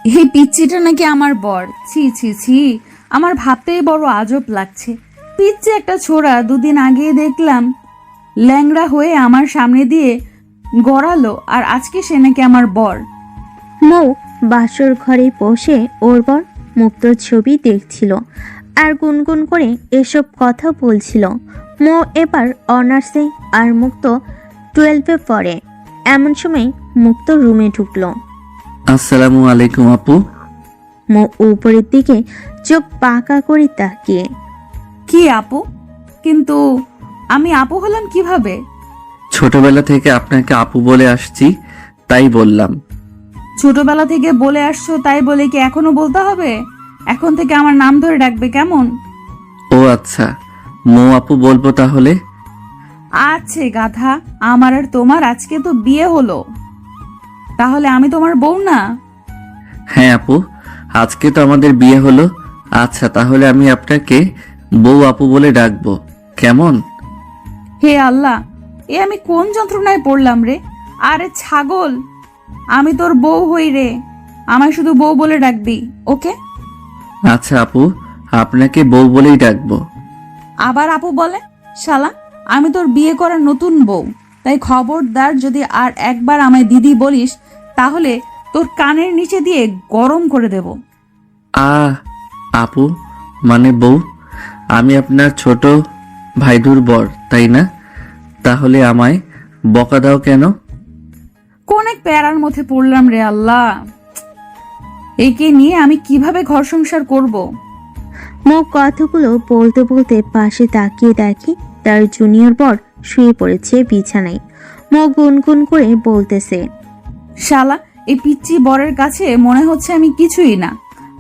এই পিচ্চিটা নাকি আমার বর। ছি ছি ছি, আমার ভাবতেই বড় আজব লাগছে। পিচ্চি একটা ছোড়া, দুদিন আগে দেখলাম ল্যাংড়া হয়ে আমার সামনে দিয়ে গড়ালো, আর আজকে সে নাকি আমার বর। মৌ বাসর ঘরে বসে ওর বর মুক্তোর ছবি দেখছিল আর গুনগুন করে এসব কথা বলছিল। মৌ এবার অনার্সে আর মুক্ত 12-এ পড়ে। এমন সময় মুক্ত রুমে ঢুকলো। আসসালামু আলাইকুম আপু। মৌ উপরের দিকে চোখ পাকা করে তাকিয়ে। কি আপু? কিন্তু আমি আপু হলাম কিভাবে? ছোটবেলা থেকে আপনাকে আপু বলে আসছি, তাই বললাম। ছোটবেলা থেকে বলে আসছো তাই বলে কি এখনো বলতে হবে? এখন থেকে আমার নাম ধরে ডাকবে কেমন? ও আচ্ছা, মৌ আপু বলবো তাহলে। আছে গাধা, আমার আর তোমার আজকে তো বিয়ে হলো, তাহলে আমি তোমার বউ না? হ্যাঁ আপু, আজকে তো আমাদের বিয়ে হলো। আচ্ছা তাহলে আমি আপনাকে বউ আপু বলে ডাকবো, কেমন? হে আল্লাহ, এ আমি কোন যন্ত্রণায় পড়লাম রে? আরে ছাগল, আমি তোর বউ হই রে, আমায় শুধু বউ বলে ডাকবি, ওকে? আচ্ছা আপু, আপনাকে বউ বলেই ডাকবো। আবার আপু বলে? শালা, আমি তোর বিয়ে করা নতুন বউ, তাই খবরদার যদি আর একবার আমায় দিদি বলিস তাহলে তোর কানের নিচে দিয়ে গরম করে দেব। আপু মানে বউ? আমি আপনার ছোট ভাইদুর বর, তাই না? তাহলে আমায় বকা দাও কেন? কোন এক প্যারার মধ্যে পড়লাম রে আল্লাহ, একে নিয়ে আমি কিভাবে ঘর সংসার করব? মৌ কথাগুলো বলতে বলতে পাশে তাকিয়ে দেখি তার জুনিয়র বর শুয়ে পড়েছে বিছানায়। মৌ গুনগুন করে বলতেছে, শালা, এই পিচ্চি বরের কাছে মনে হচ্ছে আমি কিছুই না।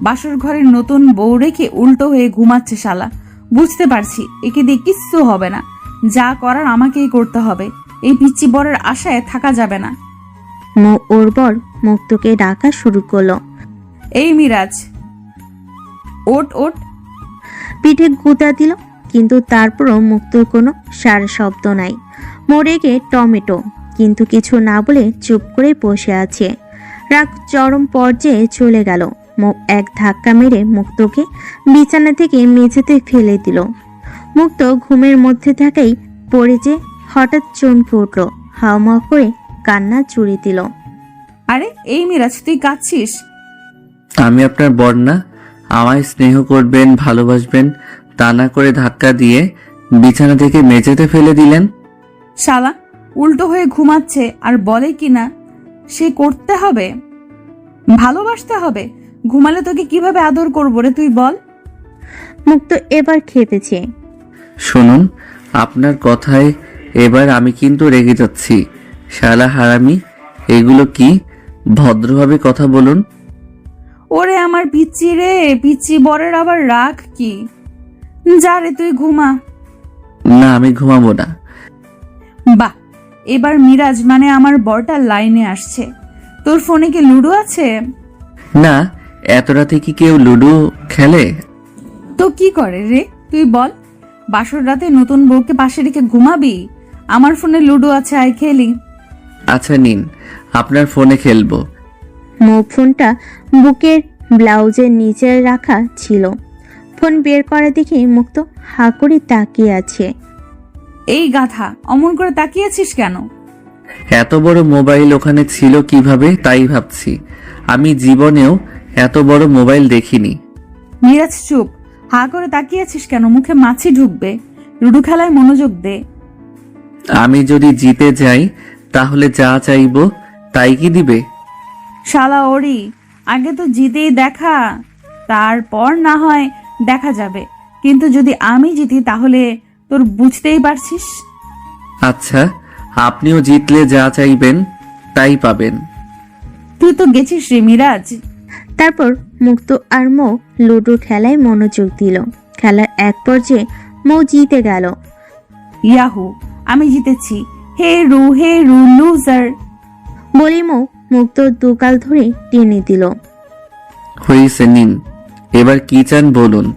বাসর ঘরের নতুন বউ রেখে উল্টো হয়ে ঘুমাচ্ছে শালা। বুঝতে পারছি একে দিয়ে কিচ্ছু হবে না, যা করার আমাকেই করতে হবে। এই পিচ্চি বরের আশায় থাকা যাবে না। মৌ ওর বর মুক্তকে ডাকা শুরু করলো। এই মিরাজ, ওট ওট। পিঠে গুঁতা দিল, কিন্তু তারপরও মুক্তর কোনো সার শব্দ নাই। মোরেগে টমেটো, কিন্তু কিছু না বলে চুপ করে বসে আছে। রাগ চরম পর্যায়ে চলে গেল। মৌ এক ধাক্কা মেরে মুক্তকে বিছানা থেকে মেঝেতে ফেলে দিল। মুক্ত ঘুমের মধ্যে থাকাই পড়ে যে হঠাৎ চমকে উঠল, হাওমাও করে কান্না জুড়ে দিল। আরে এই মিরাজ, তুই কাঁদছিস? আমি আপনার বর না? আমায় স্নেহ করবেন, ভালোবাসবেন, তা না করে ধাক্কা দিয়ে বিছানা থেকে মেঝেতে ফেলে দিলেন। শালা, উল্টো হয়ে ঘুমাচ্ছে আর বলে কিনা সে করতে হবে, ভালোবাসতে হবে। ঘুমালে তোকে কিভাবে আদর করবো রে, তুই বল? মুক্ত এবার খেপেছে। শুনুন, আপনার কথায় এবার আমি কিন্তু রেগে যাচ্ছি। শালা হারামি, এগুলো কি? ভদ্রভাবে কথা বলুন। ওরে আমার পিচ্চি রে, পিচ্চি বরের আবার রাগ কি? যা রে, তুই ঘুমা। না, আমি ঘুমাবো না। বাহ, এবার মিরাজ মানে আমার বরটা লাইনে আসছে। তোর ফোনে কি লুডো আছে? না, এত রাতে কি কেউ লুডো খেলে? তো কি করে রে, তুই বল? বাসর রাতে নতুন বউকে পাশে রেখে ঘুমাবি? আমার ফোনে লুডো আছে, আয় খেলি। আচ্ছা নিন, আপনার ফোনে খেলবো। মৌ ফোনটা বুকের ব্লাউজের নিচে রাখা ছিল। ফোন বের করা দেখে মুক্ত হা করে তাকিয়ে আছে। এই গাধা, অমন করে তাকিয়েছিস কেন? এত বড় মোবাইল ওখানে ছিল কিভাবে তাই ভাবছি। আমি জীবনেও এত বড় মোবাইল দেখিনি। মিরাজ চুপ, হা করে তাকিয়েছিস কেন? মুখে মাছি ঢুকবে। লুডো খেলায় মনোযোগ দে। আমি যদি জিতে যাই তাহলে যা চাইবো তাই কি দিবে? শালা ওরি, আগে তো জিতেই দেখা, তারপর না হয় দেখা যাবে। কিন্তু যদি আমি জিতি তাহলে তোর বুঝতেই পারছিস। আচ্ছা, আপনিও জিতলে যা চাইবেন তাই পাবেন। তুই তো গেছিস রে মিরাজ। তারপর মুক্ত আর মৌ লুডো খেলায় মনোযোগ দিল। খেলার এক পর্যায়ে মৌ জিতে গেল। ইয়াহু, আমি জিতেছি। হে রু লুজার। বলি মৌ মুক্তর দুগাল ধরে টেনে দিল। হয়েছে, নিন। এবার কি চান বলুন।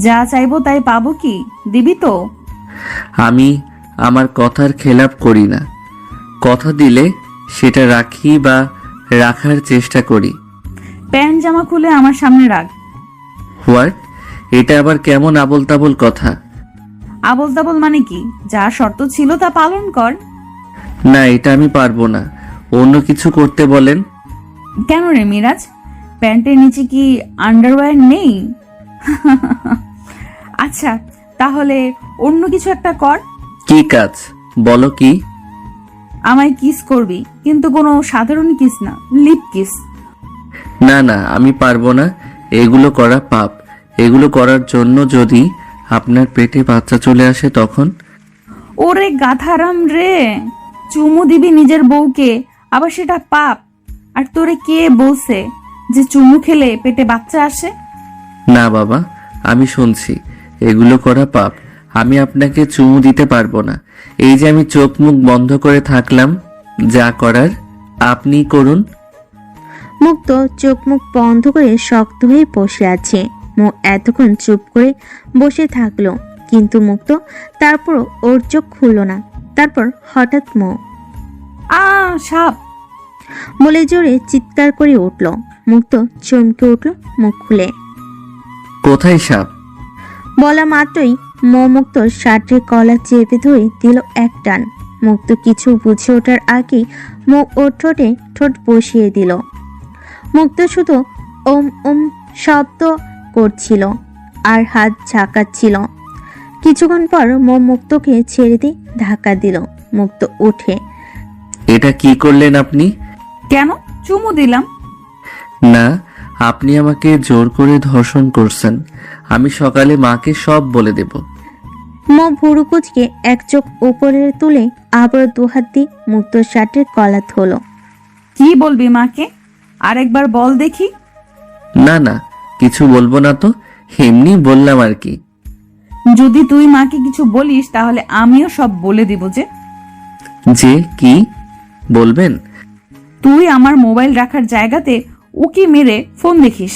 যা চাইবো তাই পাবো কি? দিবি তো? আমি আমার কথার খেলাপ করি না। কথা দিলে সেটা রাখি বা রাখার চেষ্টা করি। প্যান্ট জামা খুলে আমার সামনে রাখ। হোয়াট? এটা আবার কেমন আবোল তাবোল কথা? আবল তাবল মানে কি? যা শর্ত ছিল তা পালন কর। না, এটা আমি পারবো না। অন্য কিছু করতে বলেন। কেন রে মিরাজ, প্যান্টের নিচে কি আন্ডারওয়্যার নেই? আচ্ছা, তাহলে অন্য কিছু একটা কর। কি কাজ বলো? কি? আমায় কিস করবি, কিন্তু কোনো সাধারণ কিস না, লিপ কিস। না না, আমি পারবো না। এগুলো করা পাপ। এগুলো করার জন্য যদি আপনার পেটে বাচ্চা চলে আসে তখন? ওরে গাধারাম রে, চুমু দিবি নিজের বউকে, আবার সেটা পাপ? আর তোরে কে বলছে যে চুমু খেলে পেটে বাচ্চা আসে? না বাবা, আমি শুনছি এগুলো করা পাপ। আমি আপনাকে চুমু দিতে পারবো না। এই যে আমি চোখ মুখ বন্ধ করে থাকলাম, যা করার আপনি করুন। মুক্ত চোখ মুখ বন্ধ করে শক্ত হয়ে বসে আছে। মো এতক্ষণ চুপ করে বসে থাকলো, কিন্তু মুক্ত তারপরও ওর চোখ খুলল না। তারপর হঠাৎ মো সাপ! বলে জোরে চিৎকার করে উঠল। মুক্ত চমকে উঠল মুখ খুলে। কোথায় সাপ? বলা মাত্রই মো মুক্ত শার্টের কলার চেপে ধরে দিল এক টান। মুক্ত কিছু বুঝে ওঠার আগেই মো ওর ঠোঁটে ঠোঁট বসিয়ে দিল। মুক্ত শুধু ওম ওম শব্দ করছিল আর হাত ঝাঁকাচ্ছিল। কিছুক্ষণ পর মো মুক্তকে ছেড়ে দিয়ে ধাক্কা দিল। মুক্ত উঠে। এটা কি করলেন আপনি? কেন? চুমু দিলাম। না, আপনি আমাকে জোর করে ধর্ষণ করছেন। আমি সকালে মাকে সব বলে দেব। মো ভুরু কুচকে এক চোখ উপরে তুলে আবার দুহাত দিয়ে মুক্ত শার্টের কলা ধরল। কি বলবি মাকে? আরেকবার বল দেখি। না না, কিছু বলবো না তো, এমনি বললাম আর কি। যদি তুই মাকে কিছু বলিস তাহলে আমিও সব বলে দিব। যে কি বলবেন? তুই আমার মোবাইল রাখার জায়গাতে উকি মেরে ফোন দেখিস।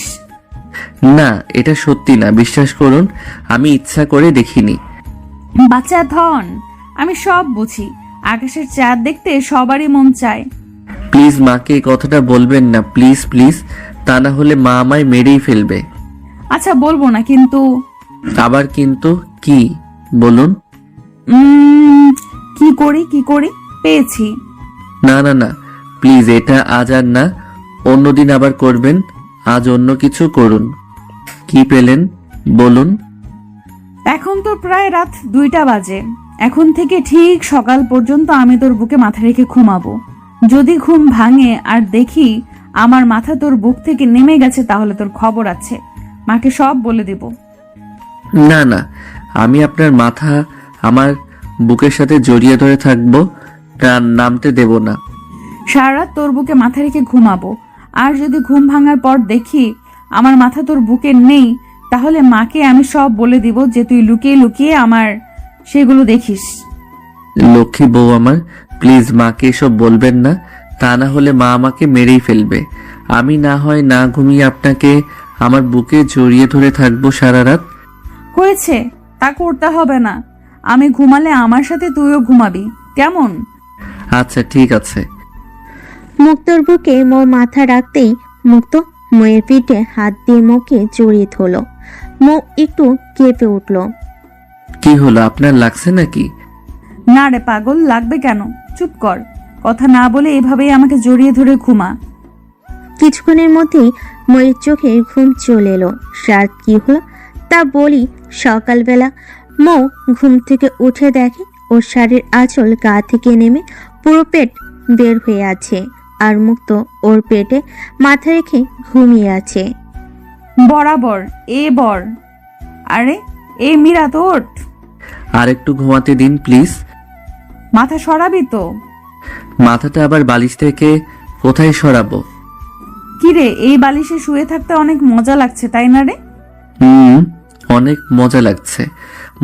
না, এটা সত্যি না, বিশ্বাস করুন। আমি ইচ্ছা করে দেখিনি। বাচ্চা ধন, আমি সব বুঝি। আকাশের চাঁদ দেখতে সবারই মন চায়। প্লিজ মাকে এই কথাটা বলবেন না, প্লিজ প্লিজ। তা না হলে মা আমায় মেরেই ফেলবে। আচ্ছা বলবো না, কিন্তু আবার কিন্তু কি? বলুন। কি করি পেয়েছি। না না না, প্লিজ, এটা আজ আর না, অন্যদিন আবার করবেন। আজ অন্য কিছু করুন। কি পেলেন বলুন। এখন তো প্রায় রাত 2টা বাজে। এখন থেকে ঠিক সকাল পর্যন্ত আমি তোর বুকে মাথা রেখে ঘুমাবো। যদি ঘুম ভাঙে আর দেখি আমার মাথা তোর বুক থেকে নেমে গেছে, তাহলে তোর খবর আছে। মাকে সব বলে দেব। না না, আমি আপনার মাথা আমার বুকের সাথে জড়িয়ে ধরে থাকবো, প্রাণ নামতে দেব না। সারা রাত তোর বুকে মাথা রেখে ঘুমাবো। আর যদি ঘুম ভাঙার পর দেখি আমার মাথা তোর বুকে নেই, তাহলে মাকে আমি সব বলে দিব যে তুই লুকিয়ে লুকিয়ে আমার সেগুলো দেখিস। লক্ষ্মী বউ আমার, প্লিজ মাকে এসব বলবেন না। তা না হলে মা আমাকে মেরেই ফেলবে। আমি না হয় না ঘুমিয়ে আপনাকে আমার বুকে জড়িয়ে ধরে থাকবো সারা রাত। হয়েছে, তা করতে হবে না। আমি ঘুমালে আমার সাথে তুইও ঘুমাবি, কেমন? আচ্ছা ঠিক আছে। মুক্তর বুকে মোর মাথা রাখতেই মুক্ত মোয়ের পিঠে হাত দিয়ে মোকে জড়িয়ে ধরল। মো একটু কেঁপে উঠল। কি হলো, আপনার লাগছে নাকি? না রে পাগল, লাগবে কেন? চুপ কর, কথা না বলে এভাবেই আমাকে জড়িয়ে ধরে ঘুমা। কিছুক্ষণের মধ্যেই ময়ের চোখে ঘুম চলে এলো। রাত কি হলো তা বলি। সকালবেলা মৌ ঘুম থেকে উঠে দেখে ওর শাড়ির আঁচল গা থেকে নেমে পুরো পেট বের হয়ে আছে, আর মুক্ত ওর পেটে মাথা রেখে ঘুমিয়ে আছে। বরাবর এ বর। আরে এ মীরা, তোর আর একটু ঘুমাতে দিন প্লিজ। মাথা সরাবি তো? মাথাটা আবার বালিশ থেকে কোথায় সরাবো? কিরে, এই বালিশে শুয়ে থাকতে অনেক মজা লাগছে, তাই না রে? অনেক মজা লাগছে।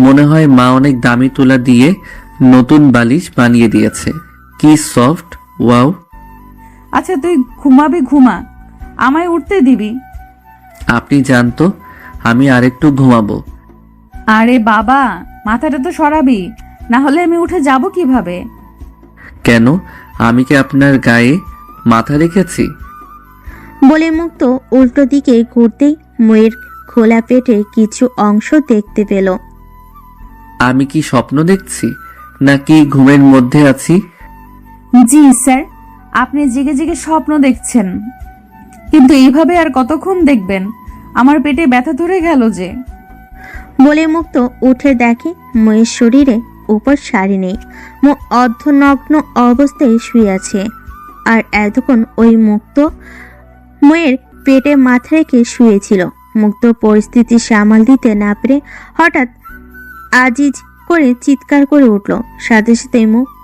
মনে হয় মা অনেক দামি তুলা দিয়ে নতুন বালিশ বানিয়ে দিয়েছে। কি সফট, ওয়াও। আচ্ছা তুই ঘুমাবি, ঘুমা, আমায় উঠতে দিবি। আপনি জানতো আমি আরেকটু ঘুমাবো। আরে বাবা, মাথাটা তো সরাবি, না হলে আমি উঠে যাব কিভাবে? কেন, আমি কি আপনার গায়ে মাথা রেখেছি? বলে মুক্ত উল্টো দিকে ঘুরতেই ময়ের খোলা পেটে কিছু অংশ দেখতে পেল। আমি কি স্বপ্ন দেখছি নাকি ঘুমের মধ্যে আছি? জি স্যার, আপনি জেগে জেগে স্বপ্ন দেখছেন, কিন্তু এইভাবে আর কতক্ষণ দেখবেন? আমার পেটে ব্যথা ধরে গেল যে। বলে মুক্ত উঠে দেখে ময়ের শরীরে উপর শাড়ি নেই, মো অর্ধনগ্ন অবস্থায় শুয়ে আছে। আর এতক্ষণ ওই মুক্ত ময়ের পেটে মাথা রেখে শুয়েছিল। মুক্ত পরিস্থিতি সামাল দিতে না পেরে হঠাৎ আজিজ করে চিৎকার করে উঠল। সাথে সাথে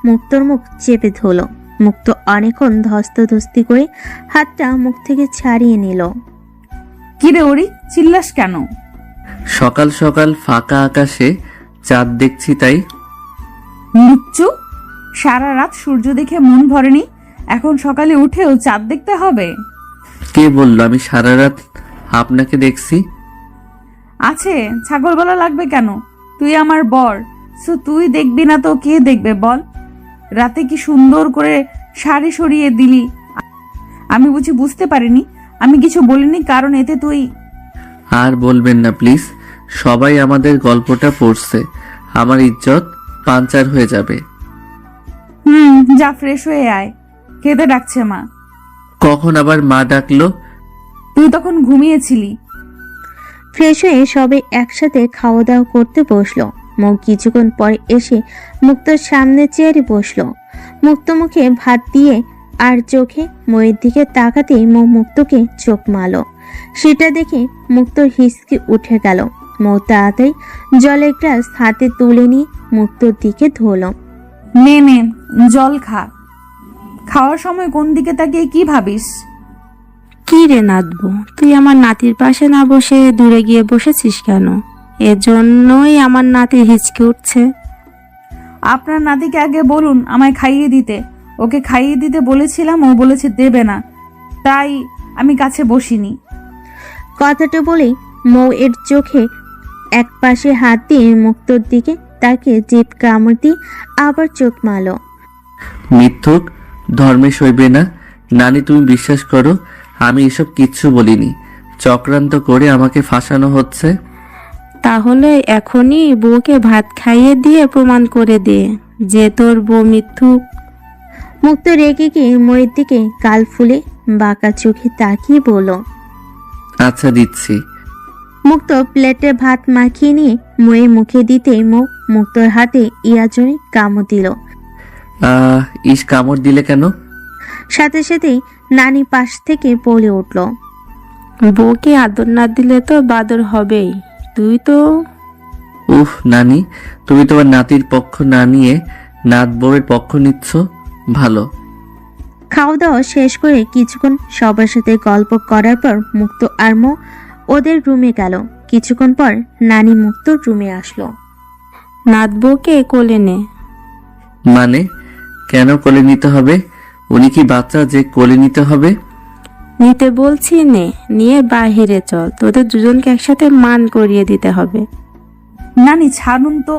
মুক্তর মুখ চেপে ধরল। মুক্ত অনেকক্ষণ ধস্তাধস্তি করে হাতটা মুখ থেকে ছাড়িয়ে নিল। কিরে ওরি, চিল্লাস কেন? সকাল সকাল ফাঁকা আকাশে চাঁদ দেখছি তাই। লুচ্চু, সারা রাত সূর্য দেখে মন ভরেনি, এখন সকালে উঠেও চাঁদ দেখতে হবে? কে বলল আমি সারা রাত আপনাকে দেখছি? আছে, ছাগল বলা লাগবে কেন? তুই আমার বর, সো তুই দেখবি না তো কে দেখবে বল? রাতে কি সুন্দর করে শাড়ি সরিয়ে দিলি, আমি বুঝি বুঝতে পারিনি? আমি কিছু বলিনি কারণ এতে তুই। আর বলবেন না প্লিজ, সবাই আমাদের গল্পটা পড়ছে, আমার ইজ্জত পাঞ্চার হয়ে যাবে। যা ফ্রেশ হয়ে আয়, খেতে ডাকছে মা। কখন আবার মা ডাকলো? তুই তখন ঘুমিয়েছিলি। ফ্রেশ হয়ে সবাই একসাথে খাওয়া দাওয়া করতে বসলো। মুখ কিছুক্ষণ পরে এসে মুক্তর সামনে চেয়ারে বসলো। মুক্ত মুখে ভাত দিয়ে আর চোখে ময়ের দিকে তাকাতেই মুক্তকে চোখ মারলো। সেটা দেখে মুক্তর হিসকি উঠে গেল। মৌ তাড়াতাড়ি জলের গ্লাস হাতে তুলে নিয়ে মুক্তর দিকে ধরল। নে নে জল খা। খাওয়ার সময় কোন দিকে তাকিয়ে কি ভাবিস? কি রে নাতবু, তুই আমার নাতির পাশে না বসে দূরে গিয়ে বসেছিস কেন? এজন্যই আমার নাতি হিচকে উঠছে। আপনার নাতিকে আগে বলুন আমায় খাইয়ে দিতে। ওকে খাইয়ে দিতে বলেছিলাম, ও বলেছে দেবে না, তাই আমি কাছে বসিনি। কথাটা বলেই মৌ এর চোখে এক পাশে হাত দিয়ে মুক্তর দিকে তাকে জিভ কামড় দিয়ে আবার চোখ মারল। মিথ্যুক, ধর্মে সইবে না। নানি তুমি বিশ্বাস করো, আমি এসব কিচ্ছু বলিনি। চক্রান্ত করে আমাকে ফাঁসানো হচ্ছে। তাহলে এখনই বউকে ভাত খাইয়ে দিয়ে প্রমাণ করে দে যে তোর বউ মিথ্যুক। মুক্ত রেগে গিয়ে ময়ের দিকে গাল ফুলে বাঁকা চোখে তাকিয়ে বলল। আচ্ছা দিচ্ছি। মুক্ত প্লেটে ভাত মাখিয়ে নিয়ে ময়ের মুখে দিতেই মুক্তর হাতে ইয়াজনে কামড় দিল। ইস, কামড় দিলে কেন? সাথে সাথেই নানি পাশ থেকে বলে উঠল। বউকে আদর না দিলে তো বাদর হবেই। তুই তো। উফ নানি, তুমি তোমার নাতির পক্ষ না নিয়ে নাত বউয়ের পক্ষ নিচ্ছ, ভালো। খাওয়া দাওয়া শেষ করে কিছুক্ষণ সবার সাথে গল্প করার পর মুক্ত আর মৌ ওদের রুমে গেল। কিছুক্ষণ পর নানি মুক্তর রুমে আসলো। নাত বউকে কোলে নে। মানে কেন কোলে নিতে হবে? উনি কি বাচ্চা যে কোলে নিতে হবে? নিতে বলছি নে, নিয়ে বাহিরে চল, তোদের দুজনকে একসাথে মান করিয়ে দিতে হবে। নানি ছাড়ুন তো,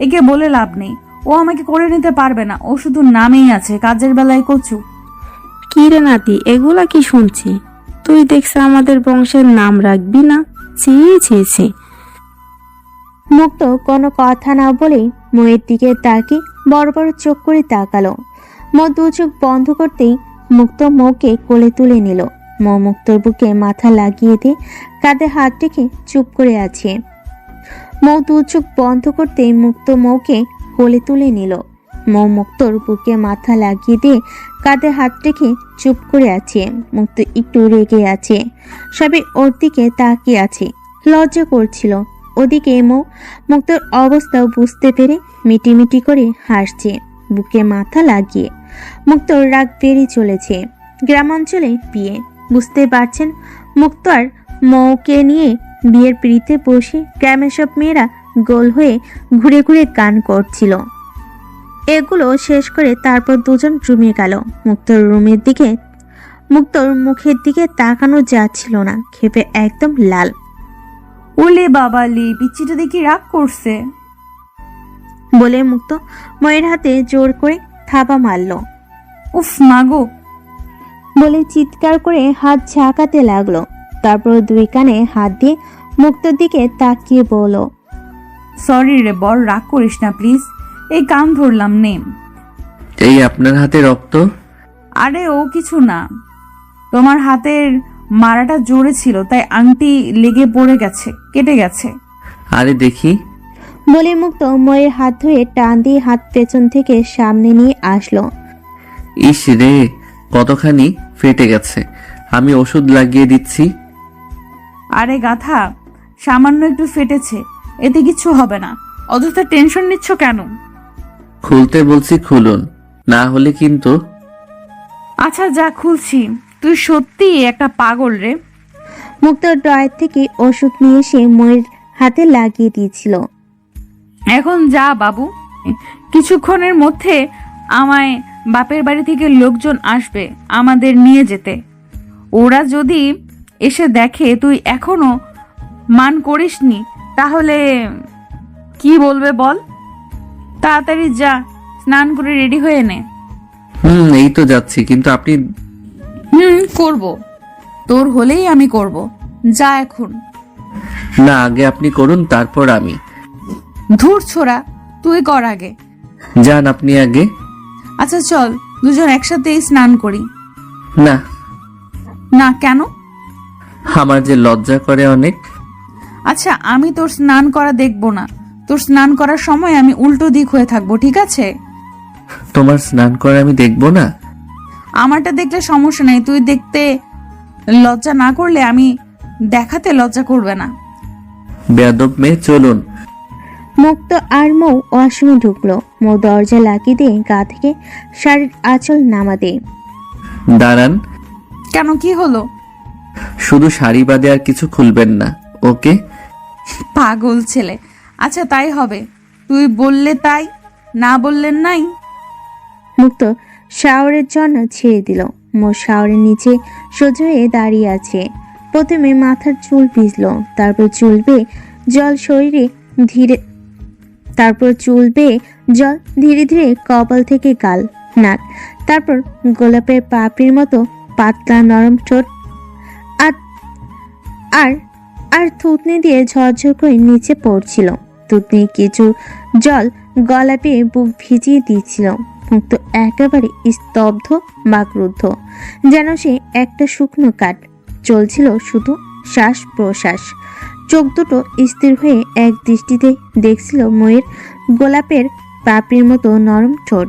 একে বলে লাভ নেই। ও আমাকে করে নিতে পারবে না, ও শুধু নামেই আছে, কাজের বেলায় কচু। কি রে নাতি, এগুলা কি শুনছি? তুই দেখছে আমাদের বংশের নাম রাখবি না? ছি ছি ছি। মুক্ত কোনো কথা না বলেই ময়ের দিকে তাকিয়ে বড় বড় চোখ করে তাকালো। মৌ দু চোখ বন্ধ করতেই মুক্ত মৌকে কোলে তুলে নিল। মৌ মুক্তর বুকে মাথা লাগিয়ে দিয়ে কাঁধে হাত রেখে চুপ করে আছে। মৌ দু চোখ বন্ধ করতেই মুক্ত মৌকে কোলে তুলে নিল। মৌ মুক্তর বুকে মাথা লাগিয়ে দিয়ে কাঁধে হাত রেখে চুপ করে আছে। মুক্ত একটু রেগে আছে, সবাই ওর দিকে তাকিয়ে আছে, লজ্জা করছিল। ওদিকে মুক্তর অবস্থা বুঝতে পেরে মিটিমিটি করে হাসছে বুকে মাথা লাগিয়ে। মুক্তর রাগ বেড়ে চলেছে। গ্রামাঞ্চলে বিয়ে, বুঝতে পারছেন। মুক্ত আর মৌকে নিয়ে বিয়ের পিড়িতে বসে গ্রামের সব মেয়েরা গোল হয়ে ঘুরে ঘুরে গান করছিল। এগুলো শেষ করে তারপর দুজন রুমে গেল। মুক্তর মুখের দিকে তাকানো যাচ্ছিল না, ক্ষেপে একদম লাল। ওলে বাবালি, পিচ্চিটা দেখি রাগ করছে বলে মুক্ত ময়ের হাতে জোর করে থাবা মারল। উফ মাগো, বলে চিৎকার করে হাত ঝাঁকাতে লাগলো। তারপর দুই কানে হাত দিয়ে মুক্তোর দিকে তাকিয়ে বলল, সরি রে বর, রাগ করিস না প্লিজ। এই কান ধরলাম নে। এই আপনার হাতে রক্ত? আরে ও কিছু না, তোমার হাতের মারাটা জোরে ছিল তাই আংটি লেগে পড়ে গেছে, কেটে গেছে। আরে দেখি। বলে মুক্ত ময়ের হাত ধরে টান দিয়ে হাত পেছন থেকে সামনে নিয়ে আসলো। ইস রে, কতখানি ফেটে গেছে। আমি ওষুধ লাগিয়ে দিচ্ছি। আরে গাধা, সামান্য একটু ফেটেছে, এতে কিছু হবে না, অযথা টেনশন নিচ্ছ কেন? খুলতে বলছি খুলুন, না হলে কিন্তু। আচ্ছা যা, খুলছি। তুই সত্যি একটা পাগল রে। মুক্ত ড্রয়ার থেকে ওষুধ নিয়ে এসে ময়ের হাতে লাগিয়ে দিয়েছিল। এখন যা বাবু, কিছুক্ষণের মধ্যে আমায় বাপের বাড়ি থেকে লোকজন আসবে আমাদের নিয়ে যেতে। ওরা যদি এসে দেখে তুই এখনো মান করিসনি তাহলে কি বলবে বল? তাড়াতাড়ি যা, স্নান করে রেডি হয়ে নে। এই তো যাচ্ছি, কিন্তু আপনি। করব, তোর হলেই আমি করব। যা এখন। না, আগে আপনি করুন, তারপর আমি। ধুর ছোড়া, তুই কর আগে। যান আপনি আগে। আচ্ছা চল, দুজন একসাথেই স্নান করি। না। না কেন? আমার যে লজ্জা করে অনেক। আচ্ছা, আমি তোর স্নান করা দেখবো না। তোর স্নান করার সময় আমি উল্টো দিক হয়ে থাকবো, ঠিক আছে? তোমার স্নান করে আমি দেখবো না? আমারটা দেখলে সমস্যা নেই, তুই দেখতে লজ্জা না করলে আমি দেখাতে লজ্জা করবে না। বেয়াদব মেয়ে, চলুন। মুক্ত আর মৌ ওয়াশরুমে ঢুকলো। মৌ দরজা লাগিয়ে দিয়ে গা থেকে শাড়ির আঁচল নামা দেয়। দাঁড়ান। কেন, কি হলো? শুধু শাড়ি বাদে আর কিছু খুলবেন না, ওকে? পাগল ছেলে। আচ্ছা তাই হবে, তুই বললে তাই, না বললেন নাই। মুক্ত শাওয়ারের জন্য ছেড়ে দিল। মৌ শাওয়ারের নিচে সোজা হয়ে দাঁড়িয়ে আছে। প্রথমে মাথার চুল ভিজলো, তারপর চুল বেয়ে জল ধীরে ধীরে কপাল থেকে গাল, নাক, তারপর গোলাপের পাপড়ির মতো পাতলা নরম ঠোঁট, আর আর থুতনি দিয়ে ঝরঝর করে নিচে পড়ছিল। থুতনি কিছু জল গলা পেয়ে বুক ভিজিয়ে দিয়েছিল। মুক্ত একেবারে স্তব্ধ বাকরুদ্ধ, যেন সে একটা শুকনো কাঠ। চলছিল শুধু শ্বাস প্রশ্বাস। চোখ দুটো স্থির হয়ে এক দৃষ্টিতে দেখছিল ময়ের গোলাপের পাপড়ির মতো নরম ঠোঁট।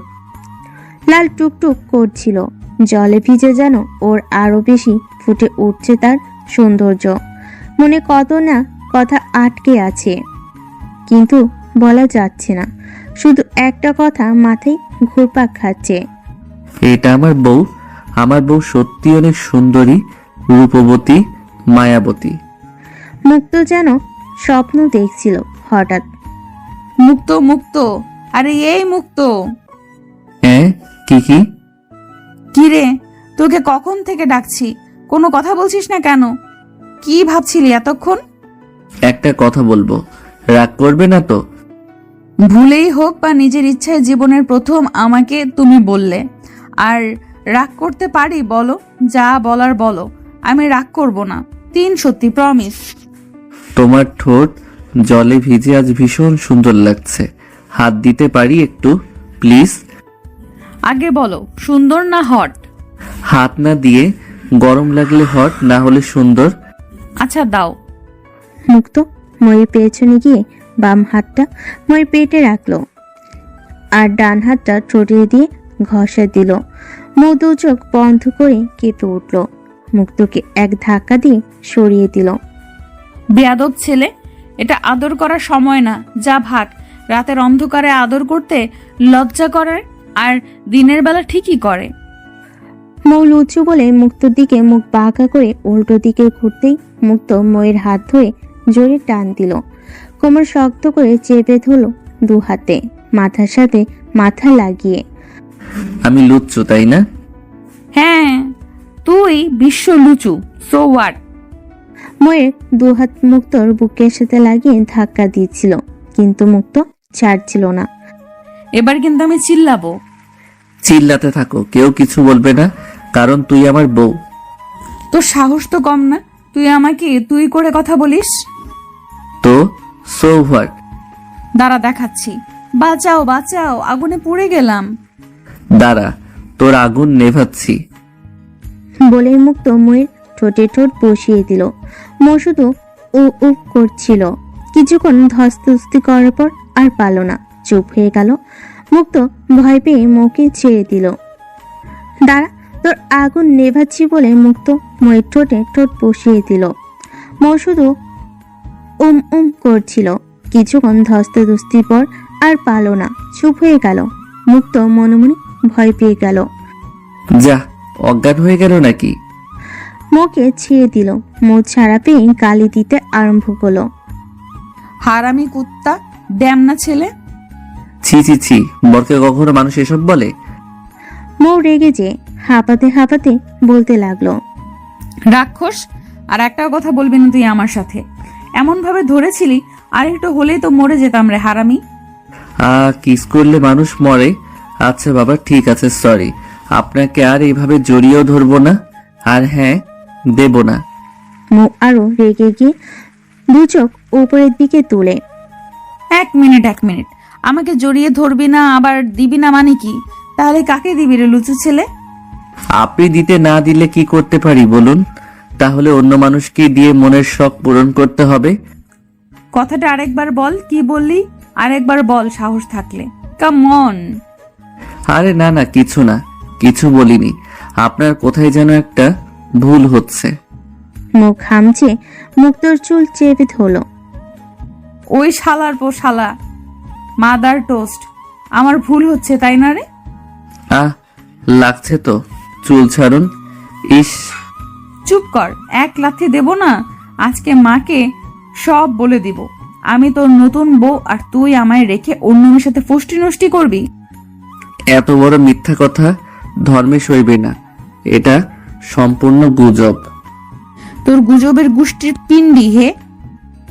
লাল টুকটুক করছিল, জলে ভিজে যেন ওর আরো বেশি ফুটে উঠছে তার সৌন্দর্য। মনে কত না কথা আটকে আছে, কিন্তু বলা যাচ্ছে না। শুধু একটা কথা মাথায় ঘুরপাক খাচ্ছে। এটা আমার বউ। আমার বউ সত্যি অনেক সুন্দরী, রূপবতী, মায়াবতী। মুক্ত যেন স্বপ্ন দেখছিল হঠাৎ। মুক্ত, মুক্ত, আরে এই মুক্ত। হ্যাঁ, কি? কি রে, তোকে কখন থেকে ডাকছি, কোনো কথা বলছিস না কেন? কি ভাবছিলি এতক্ষণ? একটা কথা বলবো, রাগ করবে না তো? ভুলেই হোক বা নিজের ইচ্ছায় জীবনের প্রথম আমাকে তুমি বললে, আর রাগ করতে পারি? বলো, যা বলার বলো, আমি রাগ করব না। সত্যি, প্রমিস। তোমার ঠোঁট জলে ভিজে আজ ভীষণ সুন্দর লাগছে। হাত দিতে পারি একটু, প্লিজ? আগে বলো, সুন্দর না হট? হাত না দিয়ে, গরম লাগলে হট, না হলে সুন্দর। আচ্ছা দাও। মুক্ত ময়ের পেছনে গিয়ে বাম হাতটা ময়ের পেটে রাখলো, আর ডান হাতটা ঠোঁটে দিয়ে ঘষা দিল। মৌ দু চোখ বন্ধ করে কেঁপে উঠল। মুক্তকে এক ধাক্কা দিয়ে সরিয়ে দিল। বেয়াদব ছেলে, এটা আদর করার সময় না, যা ভাগ। রাতের অন্ধকারে আদর করতে লজ্জা করে, আর দিনের বেলা ঠিকই করে। মৌ লুচু বলে মুক্তর দিকে মুখ বাঁকা করে উল্টো দিকে ঘুরতেই মুক্ত ময়ের হাত ধরে জোরে টান দিল। কোমর শক্ত করে চেপে ধরল দু হাতে, মাথার সাথে মাথা লাগিয়ে। আমি লুচ্চু, তাই না? হ্যাঁ, তুই বিশ্ব লুচু, সো হোয়াট? ময়ের দু হাত মুক্তর বুকের সাথে লাগিয়ে ধাক্কা দিচ্ছিল, কিন্তু মুক্ত ছাড়ছিল না। এবার কিন্তু আমি চিল্লাবো। চিল্লাতে থাকো, কেউ কিছু বলবে না। কারণ তুই আমার বউ। তোর সাহস তো কম না, তুই আমাকে তুই করে কথা বলিস। তো সো হোয়াট? দাঁড়া দেখাচ্ছি। বাঁচাও বাঁচাও, আগুনে পুড়ে গেলাম। দাঁড়া, তোর আগুন নেভাচ্ছি। বলে মুক্ত ময়ের ঠোঁটে ঠোঁট বসিয়ে দিল। মো শুধু উ উ করছিল। কিছুক্ষণ ধস্তাধস্তি করার পর আর পারল না, চুপ হয়ে গেল। মুক্ত ভয় পেয়ে মোকে ছেড়ে দিল। দাঁড়া, তোর আগুন নেভাচ্ছি বলে মুক্ত ময়ের ঠোঁটে ঠোঁট বসিয়ে দিল। মো শুধু করছিল। কিছুক্ষণ ধস্তাধস্তির পর আর পারল না, চুপ হয়ে গেল। মুক্ত মনে মনে ভয় পেয়ে গেল। যা, অজ্ঞান হয়ে গেল নাকি? মোকে ছেড়ে দিল। মো ছাড়া পেয়ে গালি দিতে আরম্ভ করলো। হারামি কুত্তা, ড্যামনা ছেলে। ছি ছি ছি, বরকে কখনো মানুষ এসব বলে? মো রেগে যে হাঁপাতে হাঁপাতে বলতে লাগলো। রাক্ষস, আর একটাও কথা বলবি না তুই আমার সাথে। এমন ভাবে ধরেছিলি, আর একটু হলেই তো মরে যেতাম রে হারামি। কিস করলে মানুষ মরে? আচ্ছা বাবা, ঠিক আছে, সরি। আপনাকে আর এইভাবে জড়িয়েও ধরবো না, আর হ্যাঁ, দেব না। মো আরো রেগে গিয়ে দু চোখ উপরের দিকে তুলে। এক মিনিট, আমাকে জড়িয়ে ধরবি না আবার দিবি না মানে কি? তাহলে কাকে দিবি রে লুচু ছেলে? আপনি দিতে না দিলে কি করতে পারি বলুন? তাহলে অন্য মানুষকে দিয়ে মনের শখ পূরণ করতে হবে। কথাটা আরেকবার বল, কি বললি? আরেকবার বল সাহস থাকলে। Come on. আরে না না, কিছু না, কিছু বলিনি। আপনার কোথায় যেন একটা ভুল হচ্ছে। মুখ হামচে মুক্তোর চুল চেপে ধরলো। ওই শালার পো শালা, মাদার টোস্ট, আমার ভুল হচ্ছে তাই না রে? লাগছে তো, চুল ছাড়ুন। ইস, চুপ কর, এক লাথি দেব না, আজকে মাকে সব বলে দিব। আমি তোর নতুন বউ, আর তুই আমায় রেখে অন্য মেয়ের সাথে ফষ্টি নষ্টি করবি? এত বড় মিথ্যা কথা ধর্মে সইবে না। এটা সম্পূর্ণ গুজব। তোর গুজবের গোষ্ঠীর পিণ্ডি হে।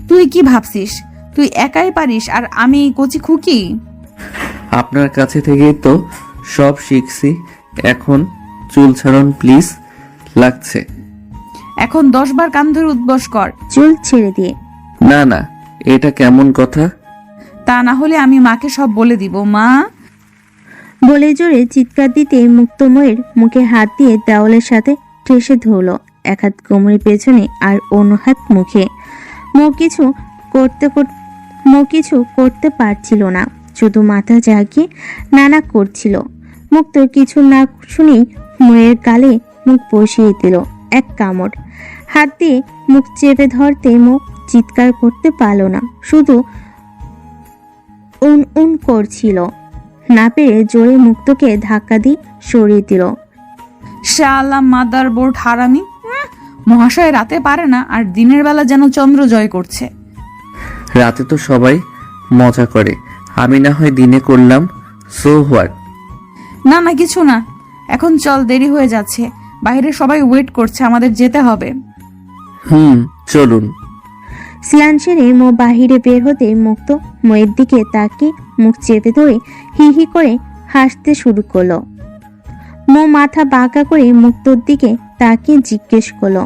তুই কি ভাবছিস তুই একাই পারিস আর আমি কচি খুকি? আপনার কাছে থেকেই তো সব শিখছি। এখন চুল ছাড়ুন প্লিজ, লাগছে। এখন 10 বার কান ধরে উদ্বস কর। চুল ছেড়ে দিয়ে। না না, এটা কেমন কথা? তা না হলে আমি মাকে সব বলে দিব। মা, বলে জোরে চিৎকার দিতে মুক্তময়ের মুখে হাত দিয়ে দেওয়ালের সাথে ঠেসে ধরলো। এক হাত কোমরের পেছনে আর অন্য হাত মুখে। মো কিছু করতে পারছিল না, শুধু মাথা জাগিয়ে নানা করছিল। মুক্ত কিছু না শুনেই ময়ের গালে মুখ বসিয়ে দিল এক কামড়। হাত দিয়ে মুখ চেপে ধরতে মুখ চিৎকার করতে পারল না, শুধু উন করছিল। না পেরে জোরে মুক্তকে ধাক্কা দিয়ে সরিয়ে দিল। শালা মাদার বোর্ড হারামি। মহাশয় রাতে পারে না, আর দিনের বেলা যেন চন্দ্র জয় করছে। রাতে তো সবাই মজা করে, আমি না হয় দিনে করলাম, সো হোয়াট? না না, কিছু না। এখন চল, দেরি হয়ে যাচ্ছে, বাইরে সবাই ওয়েট করছে, আমাদের যেতে হবে। চলুন। স্নান সেরে মো বাহিরে বের হতে মুক্ত ময়ের দিকে তাকিয়ে মুখ চেপে ধরে হি হি করে হাসতে শুরু করলো। মো মাথা বাঁকা করে মুক্তর দিকে তাকিয়ে জিজ্ঞেস করলো।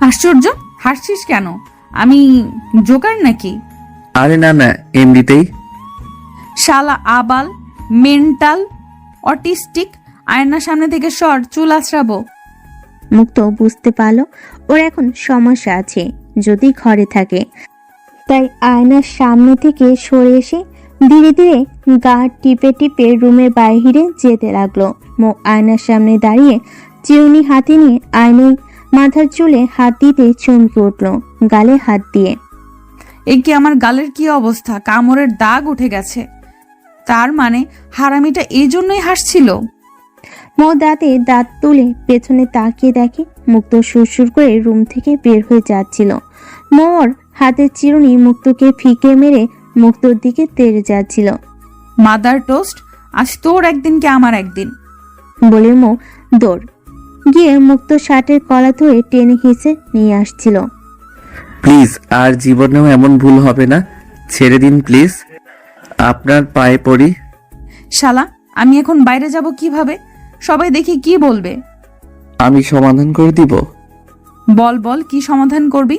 আশ্চর্য, হাসছিস কেন? আমি জোকার নাকি? আরে না না, এমনিতেই। শালা আবাল, মেন্টাল, অটিস্টিক, আয়নার সামনে থেকে সর, চুল আছড়াবো। মুক্ত বুঝতে পারলো ওর এখন সমস্যা আছে যদি ঘরে থাকে, তাই আয়নার সামনে থেকে সরে এসে ধীরে ধীরে গা টিপে টিপে রুমের বাইরে যেতে লাগলো। মো আয়নার সামনে দাঁড়িয়ে চিরুনি হাতে নিয়ে আয়নায় মাথার চুলে হাত দিতে চমকে উঠলো, গালে হাত দিয়ে। এই কি আমার গালের কি অবস্থা? কামড়ের দাগ উঠে গেছে। তার মানে হারামিটা এই জন্যই হাসছিল। মো দাঁতে দাঁত তুলে পেছনে তাকিয়ে দেখে মুক্ত সুরসুর করে রুম থেকে বের হয়ে যাচ্ছিল। মোর হাতের চিরুনি মুক্তকে ফিকে মেরে মুক্তর দিকে তেড়ে যাচ্ছিল। মাদার টোস্ট, আজ তোর একদিন কি আমার একদিন। বলে মো দৌড় গিয়ে মুক্ত শার্টের কলা ধরে টেনে হিঁচে নিয়ে আসছিল। প্লিজ, আর জীবনেও এমন ভুল হবে না, ছেড়ে দিন প্লিজ, আপনার পায়ে পড়ি। শালা, আমি এখন বাইরে যাব কিভাবে? সবাই দেখি কি বলবে? আমি সমাধান করে দিব। বল বল, কি সমাধান করবি?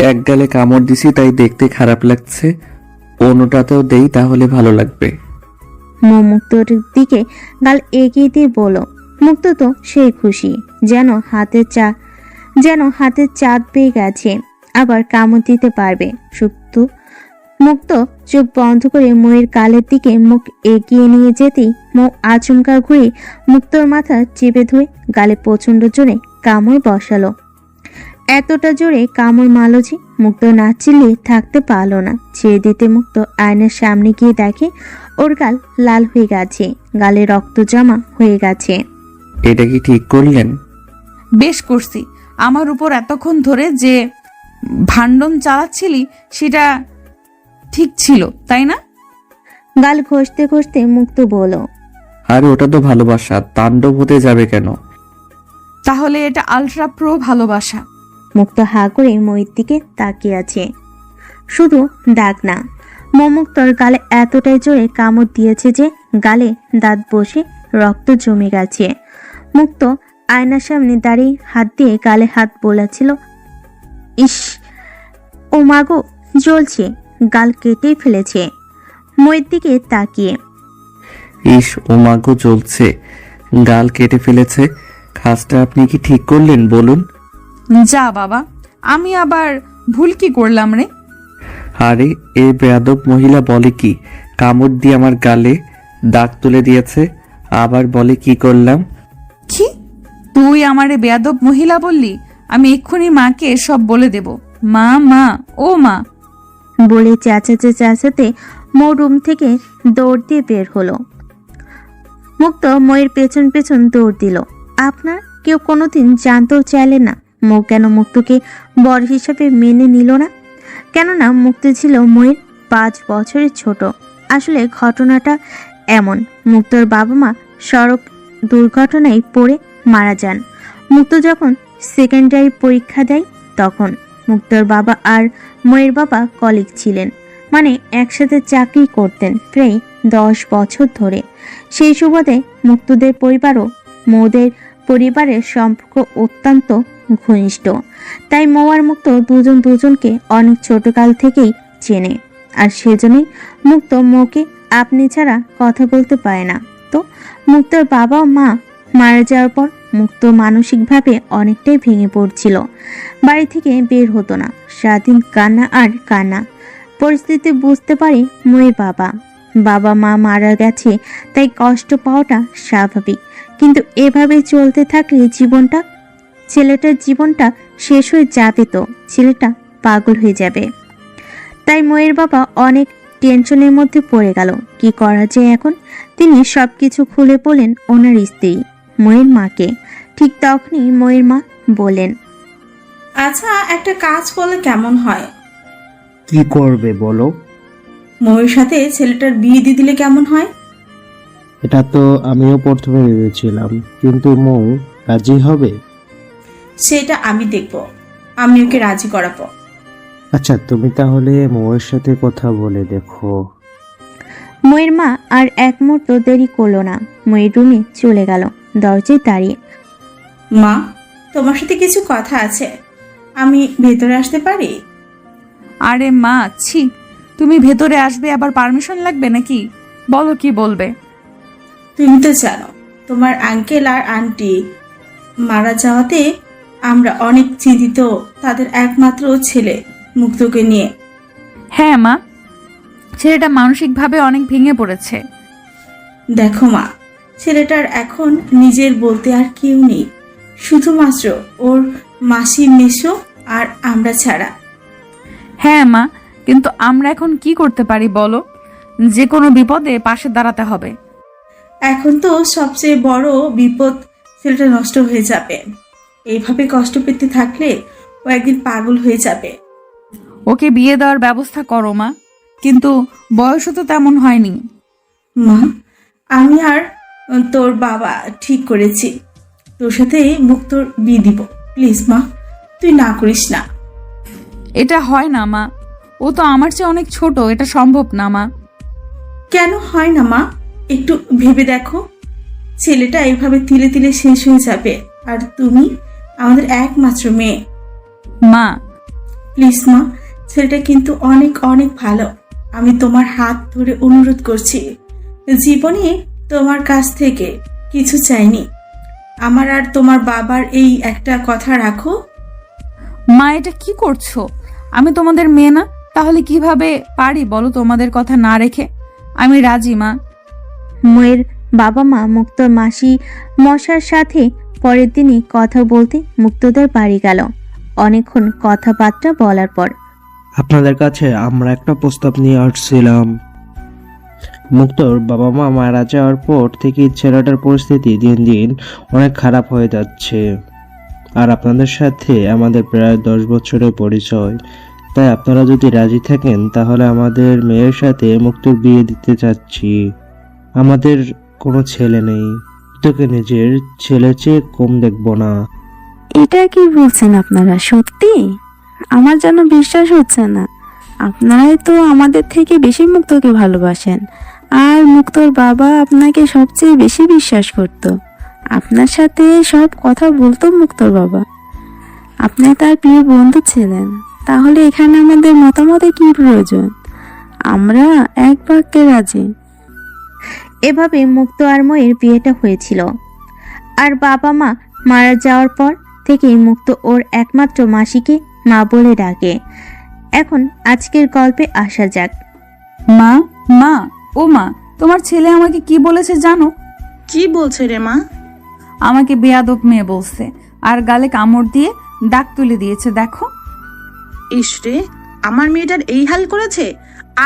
এক গালে কামড় দিছি তাই দেখতে খারাপ লাগছে, অন্যটাতেও দেই তাহলে ভালো লাগবে। মুক্তর দিকে গাল এগিয়ে দিয়ে বলো। মুক্ত তো সেই খুশি, যেন হাতে চাঁদ পেয়ে গেছে, আবার কামড় দিতে পারবে। মুক্ত চোখ বন্ধ করে ময়ের গালের দিকে মুখ এগিয়ে নিয়ে যেতেই মৌ আচমকা ঘুরে মুক্তর মাথা চেপে ধরে গালে প্রচন্ড জোরে কামড় বসালো। এতটা জোরে কামড় মারল যে মুক্ত না চিল্লিয়ে থাকতে পারলো না। ছেড়ে দিতে মুক্ত আয়নার সামনে গিয়ে দেখে ওর গাল লাল হয়ে গেছে, গালে রক্ত জমা হয়ে গেছে। এটা কি ঠিক করলেন? বেশ করছি। আমার উপর এতক্ষণ ধরে যে ভান্ডন চালাচ্ছিলি সেটা ঠিক ছিল, তাই না? গাল ঘষতে ঘষতে মুক্ত বলো। আরে ওটা তো ভালোবাসা, তাণ্ডব হতে যাবে কেন? তাহলে এটা আলট্রা প্রো ভালোবাসা। মুক্ত হা করে ময়ের দিকে তাকিয়ে আছে। শুধু দাগ না, মুক্তর গালে এতটাই জোরে কামড় দিয়েছে যে গালে দাঁত বসে রক্ত জমে গেছে। মুক্ত আয়নার সামনে দাঁড়িয়ে হাত দিয়ে গালে হাত বোলাচ্ছিল। ইস, ও মাগো, জ্বলছে, গাল কেটেই ফেলেছে। ময়ের দিকে তাকিয়ে ইস, ও মাগো জ্বলছে, গাল কেটে ফেলেছে। কাজটা আপনি কি ঠিক করলেন বলুন? যা বাবা, আমি আবার ভুল কি করলাম রে? আরে এ বেয়াদব মহিলা বলে কি, কামড় দিয়ে আমার গালে দাগ তুলে দিয়েছে, আবার বলে কি করলাম। কি, তুই আমারে বেয়াদব মহিলা বললি? আমি এক্ষুনি মাকে সব বলে দেব। মা, মা, ও মা। বলে চেঁচাতে মৌ রুম থেকে দৌড় দিয়ে বের হলো। মুক্ত ময়ের পেছন পেছন দৌড় দিল। আপনার কেউ কোনোদিন জানতেও চাইলেন না মৌ কেন মুক্তকে বর হিসাবে মেনে নিল না? কেননা মুক্ত ছিল ময়ের 5 বছরের ছোট। আসলে ঘটনাটা এমন, মুক্তর বাবা মা সড়ক দুর্ঘটনায় পড়ে মারা যান। মুক্ত যখন সেকেন্ডারি পরীক্ষা দেয় তখন মুক্তর বাবা আর ময়ের বাবা কলিগ ছিলেন, মানে একসাথে চাকরি করতেন প্রায় 10 বছর ধরে। সেই সুবাদে মুক্তদের পরিবারও মৌদের পরিবারের সম্পর্ক অত্যন্ত ঘনিষ্ঠ। তাই মৌ আর মুক্ত দুজনকে অনেক ছোটকাল থেকেই চেনে, আর সেজন্যই মুক্ত মৌকে আপনি ছাড়া কথা বলতে পারে না। তো মুক্তর বাবা ও মা মারা যাওয়ার পর মুক্ত মানসিকভাবে অনেকটাই ভেঙে পড়ছিল। বাড়ি থেকে বের হতো না, সারাদিন কান্না আর কান্না। পরিস্থিতি বুঝতে পারে ময়ের বাবা মা মারা গেছে, তাই কষ্ট পাওয়াটা স্বাভাবিক। কিন্তু এভাবে চলতে থাকলে ছেলেটার জীবনটা শেষ হয়ে যাবে, তো ছেলেটা পাগল হয়ে যাবে। তাই ময়ের বাবা অনেক টেনশনের মধ্যে পড়ে গেল। কি করা যায় এখন? তিনি সবকিছু খুলে বলেন ওনার স্ত্রী ময়ের মাকে। ঠিক তখনই ময়ের মা বলেন, আচ্ছা, একটা কাজ করলে কেমন হয়? কি করবে বলো? ময়ের সাথে ছেলেটার বিয়ে দিয়ে দিলে কেমন হয়? এটা তো আমিও প্রথমে ভেবেছিলাম, কিন্তু মৌ রাজি হবে? সেটা আমি দেখব, আমি ওকে রাজি করাবো। আচ্ছা, তুমি তাহলে মৌয়ের সাথে কথা বলে দেখো। ময়ের মা আর এক মুহূর্ত দেরি করলো না, ময়ের রুমে চলে গেল দরজায় দাঁড়িয়ে। মা, তোমার সাথে কিছু কথা আছে, আমি ভেতরে আসতে পারি? আরে মা, ছি, তুমি ভেতরে আসবে আবার পারমিশন লাগবে নাকি? বলো কি বলবে। তুমি তো জানো তোমার আঙ্কেল আর আন্টি মারা যাওয়াতে আমরা অনেক চিন্তিত, তাদের একমাত্র ছেলে মুক্তকে নিয়ে। হ্যাঁ মা, ছেলেটা মানসিকভাবে অনেক ভেঙে পড়েছে। দেখো মা, ছেলেটার এখন নিজের বলতে আর কেউ নেই, শুধুমাত্র ওর মাসি মেসো আর আমরা ছাড়া। হ্যাঁ মা, কিন্তু আমরা এখন কি করতে পারি বলো? যে কোনো বিপদে পাশে দাঁড়াতে হবে। এখন তো সবচেয়ে বড় বিপদ, ছেলেটা নষ্ট হয়ে যাবে। এইভাবে কষ্ট পেতে থাকলে ও একদিন পাগল হয়ে যাবে। ওকে বিয়ে দেওয়ার ব্যবস্থা করো মা, কিন্তু বয়সও তো তেমন হয়নি। মা, আমি আর তোর বাবা ঠিক করেছি তোর সাথে মুক্তর বিয়ে দিব। প্লিজ মা, তুই না করিস না। এটা হয় না মা, ও তো আমার চেয়ে অনেক ছোট, এটা সম্ভব না মা। কেন হয় না মা? একটু ভেবে দেখো, ছেলেটা এইভাবে তিলে তিলে শেষ হয়ে যাবে আর তুমি আমাদের একমাত্র মেয়ে। মা, প্লিজ মা, ছেলেটা কিন্তু অনেক অনেক ভালো। আমি তোমার হাত ধরে অনুরোধ করছি, জীবনে তোমার কাছ থেকে কিছু চাইনি। আমার আর তোমার বাবার এই একটা কথা রাখো। মা এটা কি করছো? আমি তোমাদের মেয়ে না? তাহলে কিভাবে পারি বলো তোমাদের কথা না রেখে? আমি রাজি মা। ময়ের বাবা মা মুক্তোর মাসি মশার সাথে পরের দিনই কথা বলতে মুক্তোদের বাড়ি গেল। অনেকক্ষণ কথাবার্তা বলার পর আপনাদের কাছে আমরা একটা প্রস্তাব নিয়ে আসছিলাম। মুক্তোর বাবা মা মারা যাওয়ার পর থেকে ছেলেটার পরিস্থিতি দিন দিন অনেক খারাপ হয়ে যাচ্ছে। আর আপনাদের সাথে আমাদের প্রায় 10 বছরের পরিচয়। তাই আপনারা যদি রাজি থাকেন তাহলে আমাদের মেয়ের সাথে মুক্তোর বিয়ে দিতে চাচ্ছি। আমাদের কোনো ছেলে নেই, তোকে নিজের ছেলে চেয়ে কম দেখবো না। এটা কি বলছেন আপনারা? সত্যি? আমার যেন বিশ্বাস হচ্ছে না। আপনারাই তো আমাদের থেকে বেশি মুক্তকে ভালোবাসেন, আর মুক্তর বাবা আপনাকে সবচেয়ে বেশি বিশ্বাস করত। আপনার সাথে সব কথা বলতো মুক্তর বাবা। আপনি তার প্রিয় বন্ধু ছিলেন। তাহলে এখানে আমাদের মতামতের কি প্রয়োজন? আমরা এক বাক্যে রাজি। এভাবে মুক্ত আর ময়ের বিয়েটা হয়েছিল। আর বাবা মা মারা যাওয়ার পর থেকে মুক্ত ওর একমাত্র মাসিকে মা বলে ডাকে। এখন আজকের গল্পে আসা যাক। মা, মা, ও মা, তোমার ছেলে আমাকে কি বলেছে জানো? কি বলছে রে মা? আমাকে বেয়াদব মেয়ে বলছে, আর গালে কামড় দিয়ে দাগ তুলে দিয়েছে। দেখো। ইসরে, আমার মেয়েটার এই হাল করেছে।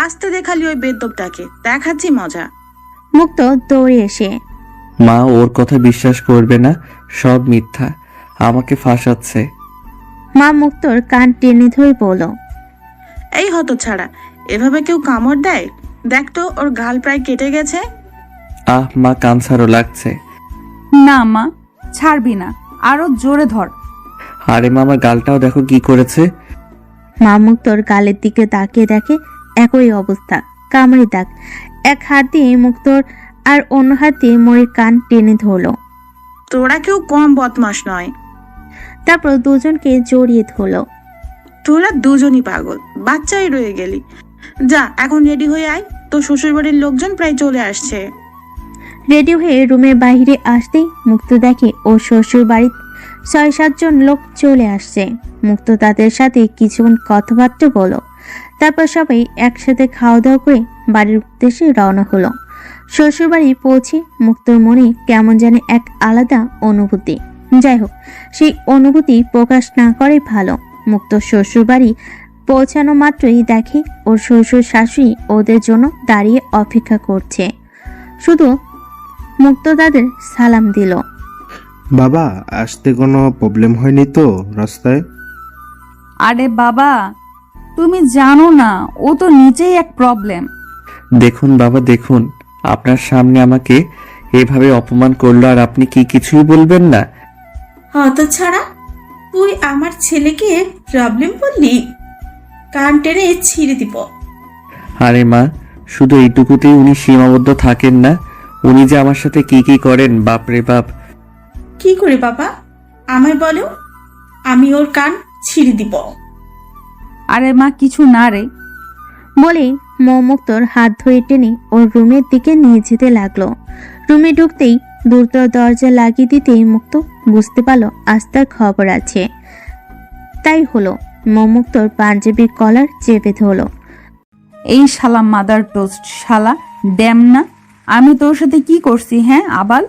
আসতে দেখালি ওই বেদ্যপটাকে, দেখাচ্ছি মজা। মুক্ত দৌড়ে এসে মা ওর কথা বিশ্বাস করবে না, সব মিথ্যা, আমাকে ফাঁসাচ্ছে। মা মুক্তর কান টেনে ধরে বলল, এই হতো ছাড়া, এভাবে কেউ কামড় দেয়? দেখ তো, ওর গাল প্রায় কেটে গেছে। আহ মা, কানসারও লাগছে। না মা, ছাড়বি না, আরো জোরে ধর। আরে মা, আমার গালটাও দেখো কি করেছে। মা মুক্তর গালের দিকে তাকিয়ে দেখে একই অবস্থা, কামড়ে দাগ। এক হাত দিয়ে মুক্তর আর অন্য হাত দিয়ে ময়ের কান টেনে ধরলো। তোরা কেউ কম বদমাস নয়। তারপর দুজনকে জড়িয়ে ধরলো। তোরা দুজনই পাগল, বাচ্চাই রয়ে গেলি। যা, এখন রেডি হয়ে আয়, তোর শ্বশুরবাড়ির লোকজন প্রায় চলে আসছে। রেডি হয়ে রুমের বাইরে আসতেই মুক্ত দেখে ও শ্বশুর বাড়ির 6-7 জন লোক চলে আসছে। মুক্ত তাদের সাথে কিছুক্ষণ কথাবার্তা বলো। তারপর সবাই একসাথে খাওয়া দাওয়া করে বাড়ির উদ্দেশ্যে রওনা হলো। শ্বশুর বাড়ি পৌঁছে মুক্তর মনে কেমন জানে এক আলাদা অনুভূতি। যাই হোক, সেই অনুভূতি প্রকাশ না করে ভালো। মুক্ত শ্বশুর বাড়ি পৌঁছানো মাত্রই দেখে ওর শ্বশুর শাশুড়ি ওদের জন্য দাঁড়িয়ে অপেক্ষা করছে। শুধু মুক্ত তাদের সালাম দিল। বাবা, আসতে কোনো প্রবলেম হয়নি তো রাস্তায়? আরে বাবা, তুমি জানো না, ও তো নিজেই এক প্রবলেম। দেখুন বাবা, দেখুন, আপনার সামনে আমাকে এভাবে অপমান করলো, আর আপনি কি কিছুই বলবেন না? হতো ছাড়া, তুই আমার ছেলেকে প্রবলেম বললি? কান টেনে ছিঁড়ে দিব। আরে মা, শুধু এইটুকুতেই উনি সীমাবদ্ধ থাকেন না, উনি যে আমার সাথে কি কি করেন, বাপ রে বাপ। কি করে বাবা, আমায় বলো, আমি ওর কান ছিঁড়ে দিব। আরে মা, কিছু না রে। বলেই মুক্তর হাত ধরে টেনে ওর রুমের দিকে নিয়ে যেতে লাগলো। রুমে ঢুকতেই দ্রুত দরজা লাগিয়ে দিতেই মুক্ত বুঝতে পারলো আজ তার খবর আছে। তাই হলো, মুক্তর পাঞ্জাবির কলার চেপে ধরলো। এই শালা মাদার টোস্ট, শালা ড্যাম না, আমি তোর সাথে কি করছি? হ্যাঁ আবাল।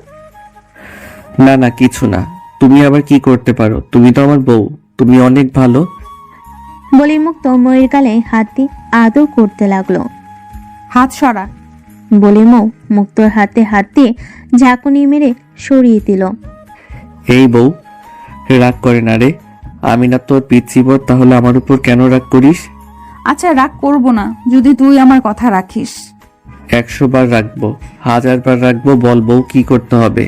না না, কিছু না। তুমি আবার কি করতে পারো? তুমি তো আমার বউ, তুমি অনেক ভালো। বলেই মুক্ত ময়ের গালে হাত দিয়ে আদর করতে লাগলো। হাত সরা। বলে মুক্তর হাতে হাত দিয়ে ঝাঁকুনি মেরে সরিয়ে দিল। এই বউ, রাগ করে না রে। আমি না তোর পিচ্ছি বর, তাহলে আমার উপর কেন রাগ করিস? আচ্ছা, রাগ করব না যদি তুই আমার কথা রাখিস। 100 বার রাখবো, 1000 বার রাখবো। বল বউ, কি করতে হবে?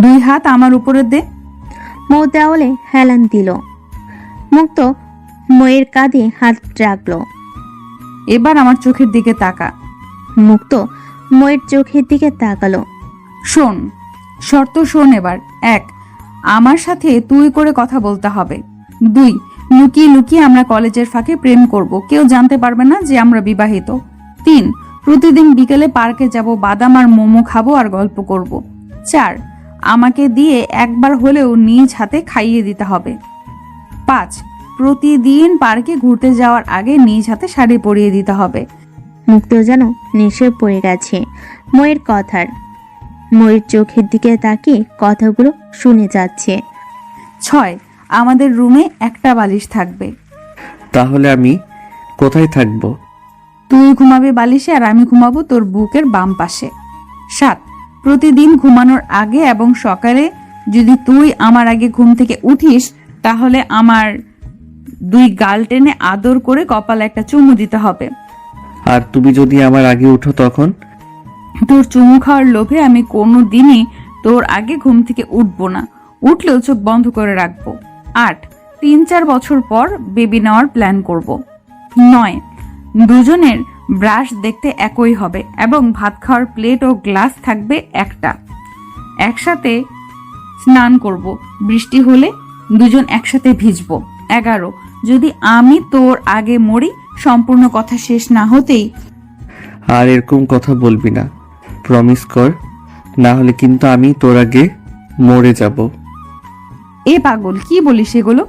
2 হাত আমার উপরে দে। দেওয়ালে হেলান দিল। মুক্ত ময়ের কাঁধে হাত রাখলো। এবার আমার চোখের দিকে তাকা। মুক্ত ময়ের চোখের দিকে তাকালো। শোন, শর্ত শোন এবার। 1, আমার সাথে তুই করে কথা বলতে হবে। 2, লুকিয়ে লুকিয়ে আমরা কলেজের ফাঁকে প্রেম করব, কেউ জানতে পারবে না যে আমরা বিবাহিত। 3, প্রতিদিন বিকেলে পার্কে যাব, বাদাম আর মোমো খাবো আর গল্প করব। 4, আমাকে দিয়ে একবার হলেও নিজ হাতে খাইয়ে দিতে হবে। 5, প্রতিদিন পার্কে ঘুরতে যাওয়ার আগে নিজ হাতে শাড়ি পরিয়ে দিতে হবে। মুক্ত যেন নেশে পড়ে গেছে ময়ের কথার। ময়ের চোখের দিকে তাকিয়ে কথাগুলো শুনে যাচ্ছে। 6, আমাদের রুমে একটা বালিশ থাকবে। তাহলে আমি কোথায় থাকবো? তুই ঘুমাবি বালিশে আর আমি ঘুমাবো তোর বুকের বাম পাশে। 7, প্রতিদিন ঘুমানোর আগে এবং সকালে যদি তুই আমার আগে ঘুম থেকে উঠিস তাহলে আমার 2 গাল টেনে আদর করে কপালে একটা চুমু দিতে হবে। আর তুমি যদি আমার আগে উঠো তখন? তোর চুমু খাওয়ার লোভে আমি কোনো দিনই তোর আগে ঘুম থেকে উঠবো না, উঠলেও চোখ বন্ধ করে রাখবো। 8, 3-4 বছর পর বেবি নেওয়ার প্ল্যান করব। 9, দুজনের ব্রাশ দেখতে একই হবে এবং ভাত খাওয়ার প্লেট ও গ্লাস থাকবে একটা। একসাথে স্নান করব, বৃষ্টি হলে দুজন একসাথে ভিজবো। 11, যদি আমি তোর আগে মরি, সম্পূর্ণ কথা শেষ না হতেই আর এরকম কথা বলবি না, প্রমিস কর, না হলে কিন্তু আমি তোর আগে মরে যাব। এ পাগল, কি বলিস এগুলো?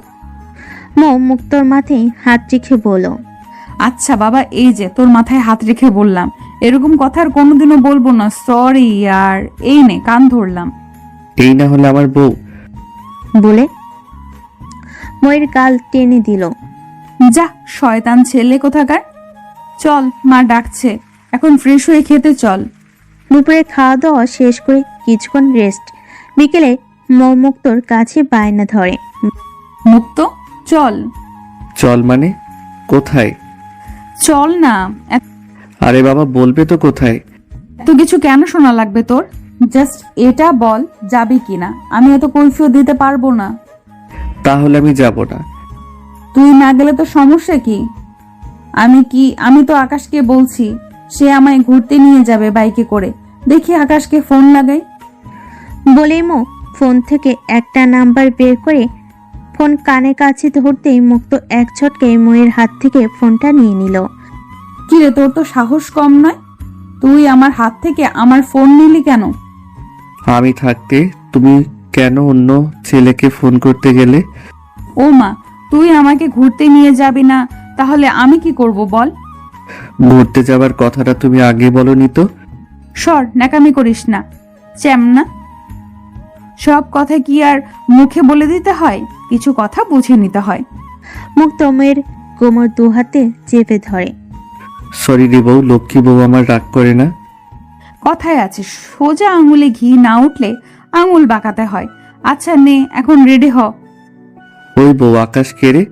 মুক্তর মাথায় হাত রেখে বলল, আচ্ছা বাবা, এই যে তোর মাথায় হাত রেখে বললাম, এরকম কথা আর কোনোদিনও বলবো না। সরি আর এই নে কান ধরলাম। এই না হলে আমার বউ। বলে ময়ের গাল টেনে দিল। যা শয়তান ছেলে কোথাকার। চল, মা ডাকছে, এখন ফ্রেশ হয়ে খেতে চল। দুপুরে খাওয়া দাওয়া শেষ করে কিছুক্ষণ রেস্ট। বিকেলে মুক্তর কাছে বায়না ধরে, মুক্ত চল। চল মানে কোথায়? চল না। আরে বাবা, বলবে তো কোথায়। এত কিছু কেন শোনা লাগবে তোর? জাস্ট এটা বল যাবি কিনা, আমি এত কৈফিয়ত দিতে পারবো না। তাহলে আমি যাব না। তুই না গেলে তো সমস্যা কি? আমি তো আকাশকে বলছি, সে আমায় ঘুরতে নিয়ে যাবে বাইকে করে। দেখি আকাশকে ফোন লাগাই। বলেই ফোন থেকে একটা নাম্বার বের করে ফোন কানে কাছে ধরতেই মুক্ত এক ছটকে ময়ের হাত থেকে ফোনটা নিয়ে নিল। কিরে, তোর তো সাহস কম নয়, তুই আমার হাত থেকে আমার ফোন নিলি কেন? আমি থাকতে তুমি কেন অন্য ছেলেকে ফোন করতে গেলে? ও মা, তুই আমাকে ঘুরতে নিয়ে যাবি না, তাহলে আমি কি করব বল? ঘুরতে যাবার কথাটা তুমি আগে বলনি তো। সর, ন্যাকামি করিস না, চ্যামনা। সব কথা কি আর মুখে বলে দিতে হয়? কিছু কথা বুঝে নিতে হয়। মুক্ত ময়ের কোমর দু হাতে চেপে ধরে। সরি রে বউ, লক্ষ্মী বউ আমার রাগ করে না। কথায় আছে, সোজা আঙুলে ঘি না উঠলে আঙুল বাঁকাতে হয়। আচ্ছা নে, এখন রেডি হ। ওই বউ, আকাশ কেড়ে।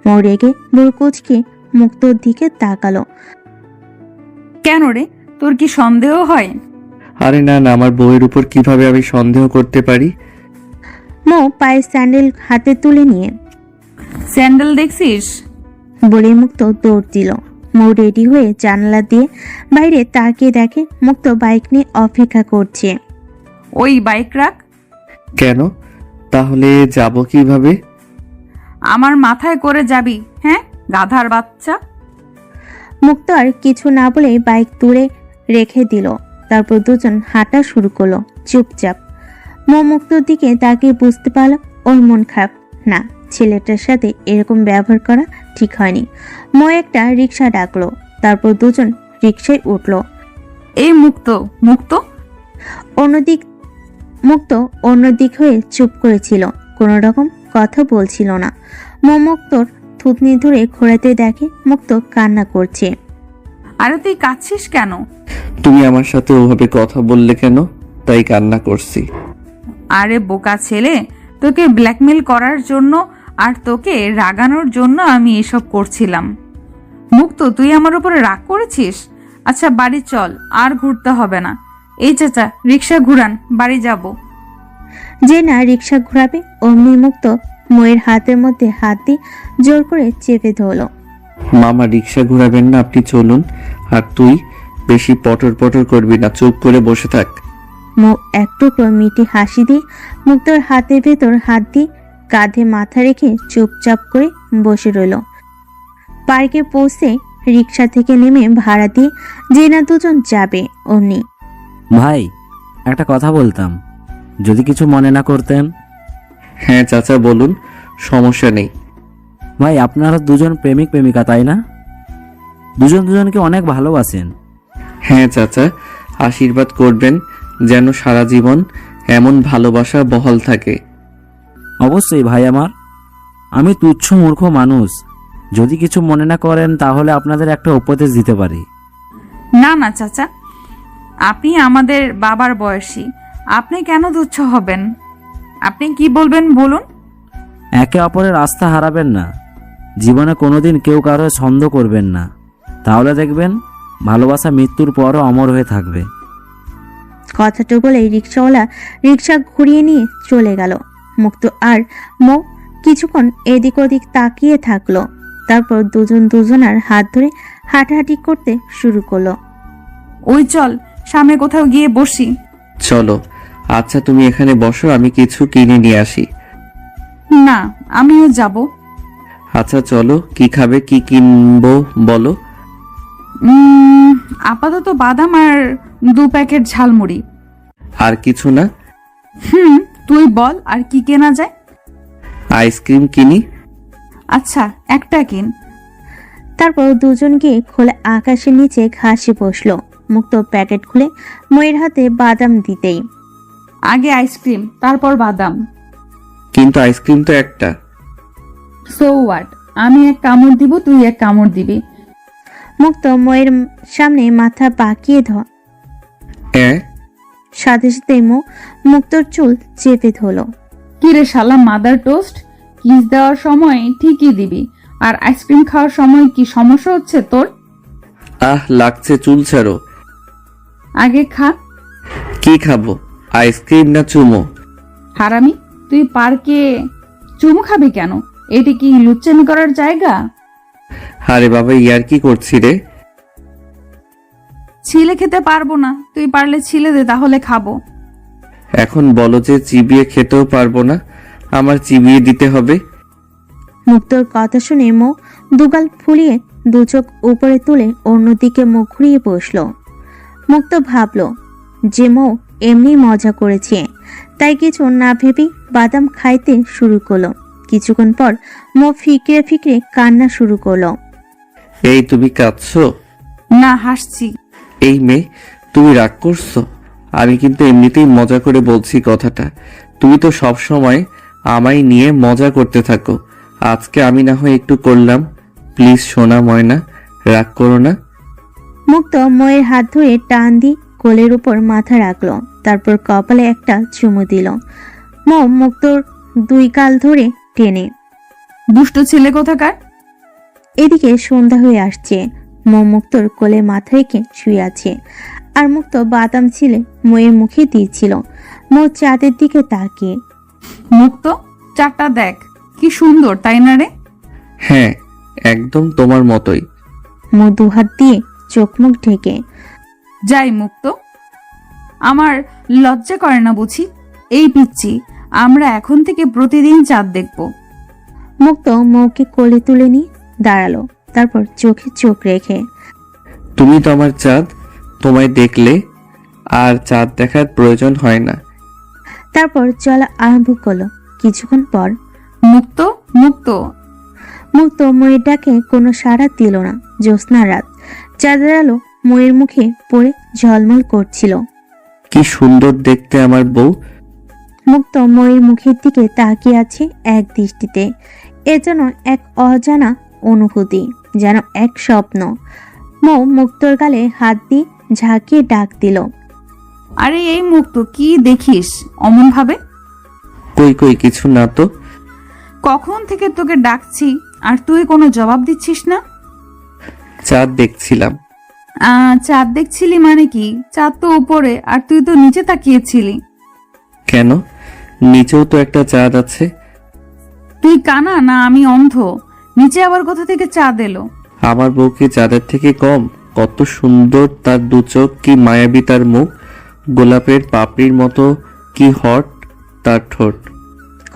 মৌ রেগে বুড়কুচকে মুক্তর দিকে তাকালো। কেন রে, তোর কি সন্দেহ হয়? আরে না না, আমার বউয়ের উপর কিভাবে আমি সন্দেহ করতে পারি? মৌ পায়ে স্যান্ডেল হাতে তুলে নিয়ে স্যান্ডেল দেখছিস বলে মুক্ত দৌড় দিল। মৌ রেডি হয়ে জানালা দিয়ে বাইরে তাকিয়ে দেখে মুক্ত বাইক নিয়ে অপেক্ষা করছে। ওই বাইক রাখ। কেন? তাহলে যাব কিভাবে? আমার মাথায় করে যাবি? হ্যাঁ, গাধার বাচ্চা। মুক্ত আর কিছু না বলে বাইক তুলে রেখে দিল। তারপর দুজন হাঁটা শুরু করলো চুপচাপ। মুক্তর দিকে তাকিয়ে বুঝতে পারল ওর মন খারাপ না। ছেলেটার সাথে এরকম ব্যবহার করা ঠিক হয়নি। একটা রিক্সা ডাকলো, তারপর দুজন রিক্সায় উঠলো। এই মুক্ত, মুক্ত অন্যদিক হয়ে চুপ করেছিল, কোনো রকম কথা বলছিল না। মুক্তর থুতনি ধরে ঘোরাতে দেখে মুক্ত কান্না করছে। আরে তুই কাঁদছিস কেন? তুমি আমার সাথে ওভাবে কথা বললে কেন, তাই কান্না করছি। আরে বোকা ছেলে, তোকে ব্ল্যাকমেল করার জন্য আর তোকে রাগানোর জন্য আমি এসব করছিলাম। মুক্ত, তুই আমার উপরে রাগ করেছিস? আচ্ছা বাড়ি চল, আর ঘুরতে হবে না। এই চাচা, রিক্সা ঘুরান, বাড়ি যাব। যে না রিক্সা ঘোরাবে অমনি মুক্ত ময়ের হাতের মধ্যে হাত দিয়ে জোর করে চেপে ধরলো। মামা, রিক্সা ঘুরাবেন না, আপনি চলুন। আর তুই বেশি পটর পটর করবি না, চুপ করে বসে থাক। মুখ এক টুকরো মিটি হাসি দিয়ে মুক্তোর হাতের ভেতর হাত দিয়ে কাঁধে মাথা রেখে চুপচাপ করে বসে রইল। পার্কে পৌঁছে রিক্সা থেকে নেমে ভাড়া দিয়ে যে না দুজন যাবে অমনি। ভাই, একটা কথা বলতাম, যদি কিছু মনে না করতেন। হ্যাঁ চাচা বলুন, সমস্যা নেই। ভাই, আপনারা দুজন প্রেমিক প্রেমিকা, তাই না? দুজন দুজনকে অনেক ভালোবাসেন। হ্যাঁ চাচা, আশীর্বাদ করবেন যেন সারা জীবন এমন ভালোবাসা বহাল থাকে। অবশ্যই ভাই আমার। আমি তুচ্ছ মূর্খ মানুষ, যদি কিছু মনে না করেন তাহলে আপনাদের একটা উপদেশ দিতে পারি। না না চাচা, আপনি আমাদের বাবার বয়সী, আপনি কেন তুচ্ছ হবেন? আপনি কি বলবেন বলুন। একে অপরের আস্থা হারাবেন না, জীবনে কোনোদিন কেউ কারো ছন্দ করবেন না, তাহলে দেখবেন ভালোবাসা মৃত্যুর পরও অমর হয়ে থাকবে। কথাটা বলে রিক্সাওয়ালা রিক্সা ঘুরিয়ে নিয়ে চলে গেল। মুক্ত আর মৌ কিছুক্ষণ এদিক ওদিক তাকিয়ে থাকলো। তারপর দুজন দুজনার হাত ধরে হাঁটাহাঁটি করতে শুরু করলো। ওই চল সামনে কোথাও গিয়ে বসি। চলো। আচ্ছা তুমি এখানে বসো, আমি কিছু কিনে নিয়ে আসি। না, আমিও যাব। আচ্ছা চলো, কি খাবে, কি কিনবো বলো। আপাতত বাদাম আর 2 প্যাকেট ঝালমুড়ি। আর কিছু না? তুই বল আর কি কেনা যায়। আইসক্রিম কিনি। আচ্ছা, একটা কিন। তারপর দুজন গিয়ে খোলা আকাশের নিচে ঘাসে বসলো। মুক্ত প্যাকেট খুলে ময়ের হাতে বাদাম দিতেই, আগে আইসক্রিম, তারপর বাদাম। কিন্তু আইসক্রিম তো একটা। সো হোয়াট, আমি এক কামড় দিব, তুই এক কামড় দিবি। মুক্ত ময়ের সামনে মাথা বাঁকিয়ে ধর, সাথে সাথে মুক্তর চুল চেপে ধরলো। কিরে শালা মাদার টোস্ট, কিস দেওয়ার সময় ঠিকই দিবি, আর আইসক্রিম খাওয়ার সময় কি সমস্যা হচ্ছে তোর? লাগছে, চুল ছাড়ো। আগে খা। কি খাবো, আইসক্রিম না চুমো? হারামি, তুই পার্কে চুমু খাবি কেন? এটি কি লুচ্চামি করার জায়গা? আরে বাবা, ইয়ার কি করছি রে। ছিলে খেতে পারবো না, তুই পারলে ছিলে দে, তাহলে খাবো। এখন বলো যে চিবিয়ে খেতেও পারবো না, আমার চিবিয়ে দিতে হবে? মুক্তর কথা শুনে দুগাল ফুলিয়ে দু চোখ উপরে তুলে অন্যদিকে মুখ ঘুরিয়ে বসলো। মুক্ত ভাবলো যে এমনি মজা করেছে, তাই কিছু না ভেবেই বাদাম খাইতে শুরু করলো। কিছুক্ষণ পর ফিকরে ফিকরে কান্না শুরু করলো। এই তুমি কাঁদছো? না, হাসছি। এই মেয়ে, তুমি রাগ করছো? আমি কিন্তু এমনিতেই মজা করে বলছি কথাটা। তুমি তো সব সময় আমায় নিয়ে মজা করতে থাকো, আজকে আমি না হয় একটু করলাম। প্লিজ সোনা ময়না, রাগ করো না। মুক্ত ময়ের হাত ধরে টান দিয়ে কোলের উপর মাথা রাখলো। তারপর কপালে একটা চুমু দিল। মুক্তর 2 গাল ধরে টেনে। দুষ্ট ছেলে কোথাকার। এদিকে সন্ধ্যা হয়ে আসছে। মুক্তর কোলে মাথা রেখে শুয়ে আছে, আর মুক্ত বাদাম ছিলে ময়ের মুখে দিয়েছিল। চাঁদের দিকে তাকিয়ে, মুক্ত, চারটা দেখ, কি সুন্দর, তাই না রে? হ্যাঁ, একদম তোমার মতোই। 2 হাত দিয়ে চোখ মুখ ঢেকে। যাই মুক্ত, আমার লজ্জা করে না বুঝি? এই পিচ্ছি, আমরা এখন থেকে প্রতিদিন চাঁদ দেখব। মুক্ত মৌকে কোলে তুলে নিয়ে দাঁড়ালো। তারপর চোখে চোখ রেখে, তুমি তো আমার চাঁদ, তোমায় দেখলে আর চাঁদ দেখার প্রয়োজন হয় না। তারপর চলা আরম্ভ করলো। কিছুক্ষণ পর মুক্ত, মুক্ত। মুক্ত ময়ের ডাকে কোনো সাড়া দিল না। জ্যোৎস্না রাত, চাঁদের আলো ময়ের মুখে পড়ে ঝলমল করছিল। কি সুন্দর দেখতে আমার বউ। মুক্ত ময়ের মুখের দিকে তাকিয়ে আছে এক দৃষ্টিতে। এ যেন এক অজানা অনুভূতি, যেন এক স্বপ্ন। মুক্তর গালে হাত দিয়ে ঝাঁকিয়ে ডাক দিল। আরে এই মুক্ত, কি দেখিস অমন ভাবে? কই কই, কিছু না তো। কখন থেকে তোকে ডাকছি আর তুই কোনো জবাব দিচ্ছিস না। চাঁদ দেখছিলাম। চাঁদ দেখছিলি মানে কি? চাঁদ তো উপরে আর তুই তো নিচে তাকিয়েছিলি। কেন, নিচেও তো একটা চাঁদ আছে। তুই কানা না আমি অন্ধ? নিচে আবার কোথা থেকে চাঁদ এলো? আমার বউ কি চাঁদের থেকে কম? কত সুন্দর তার 2 চোখ, কি মায়াবী তার মুখ। গোলাপের পাপড়ির মতো কি হট তার ঠোঁট।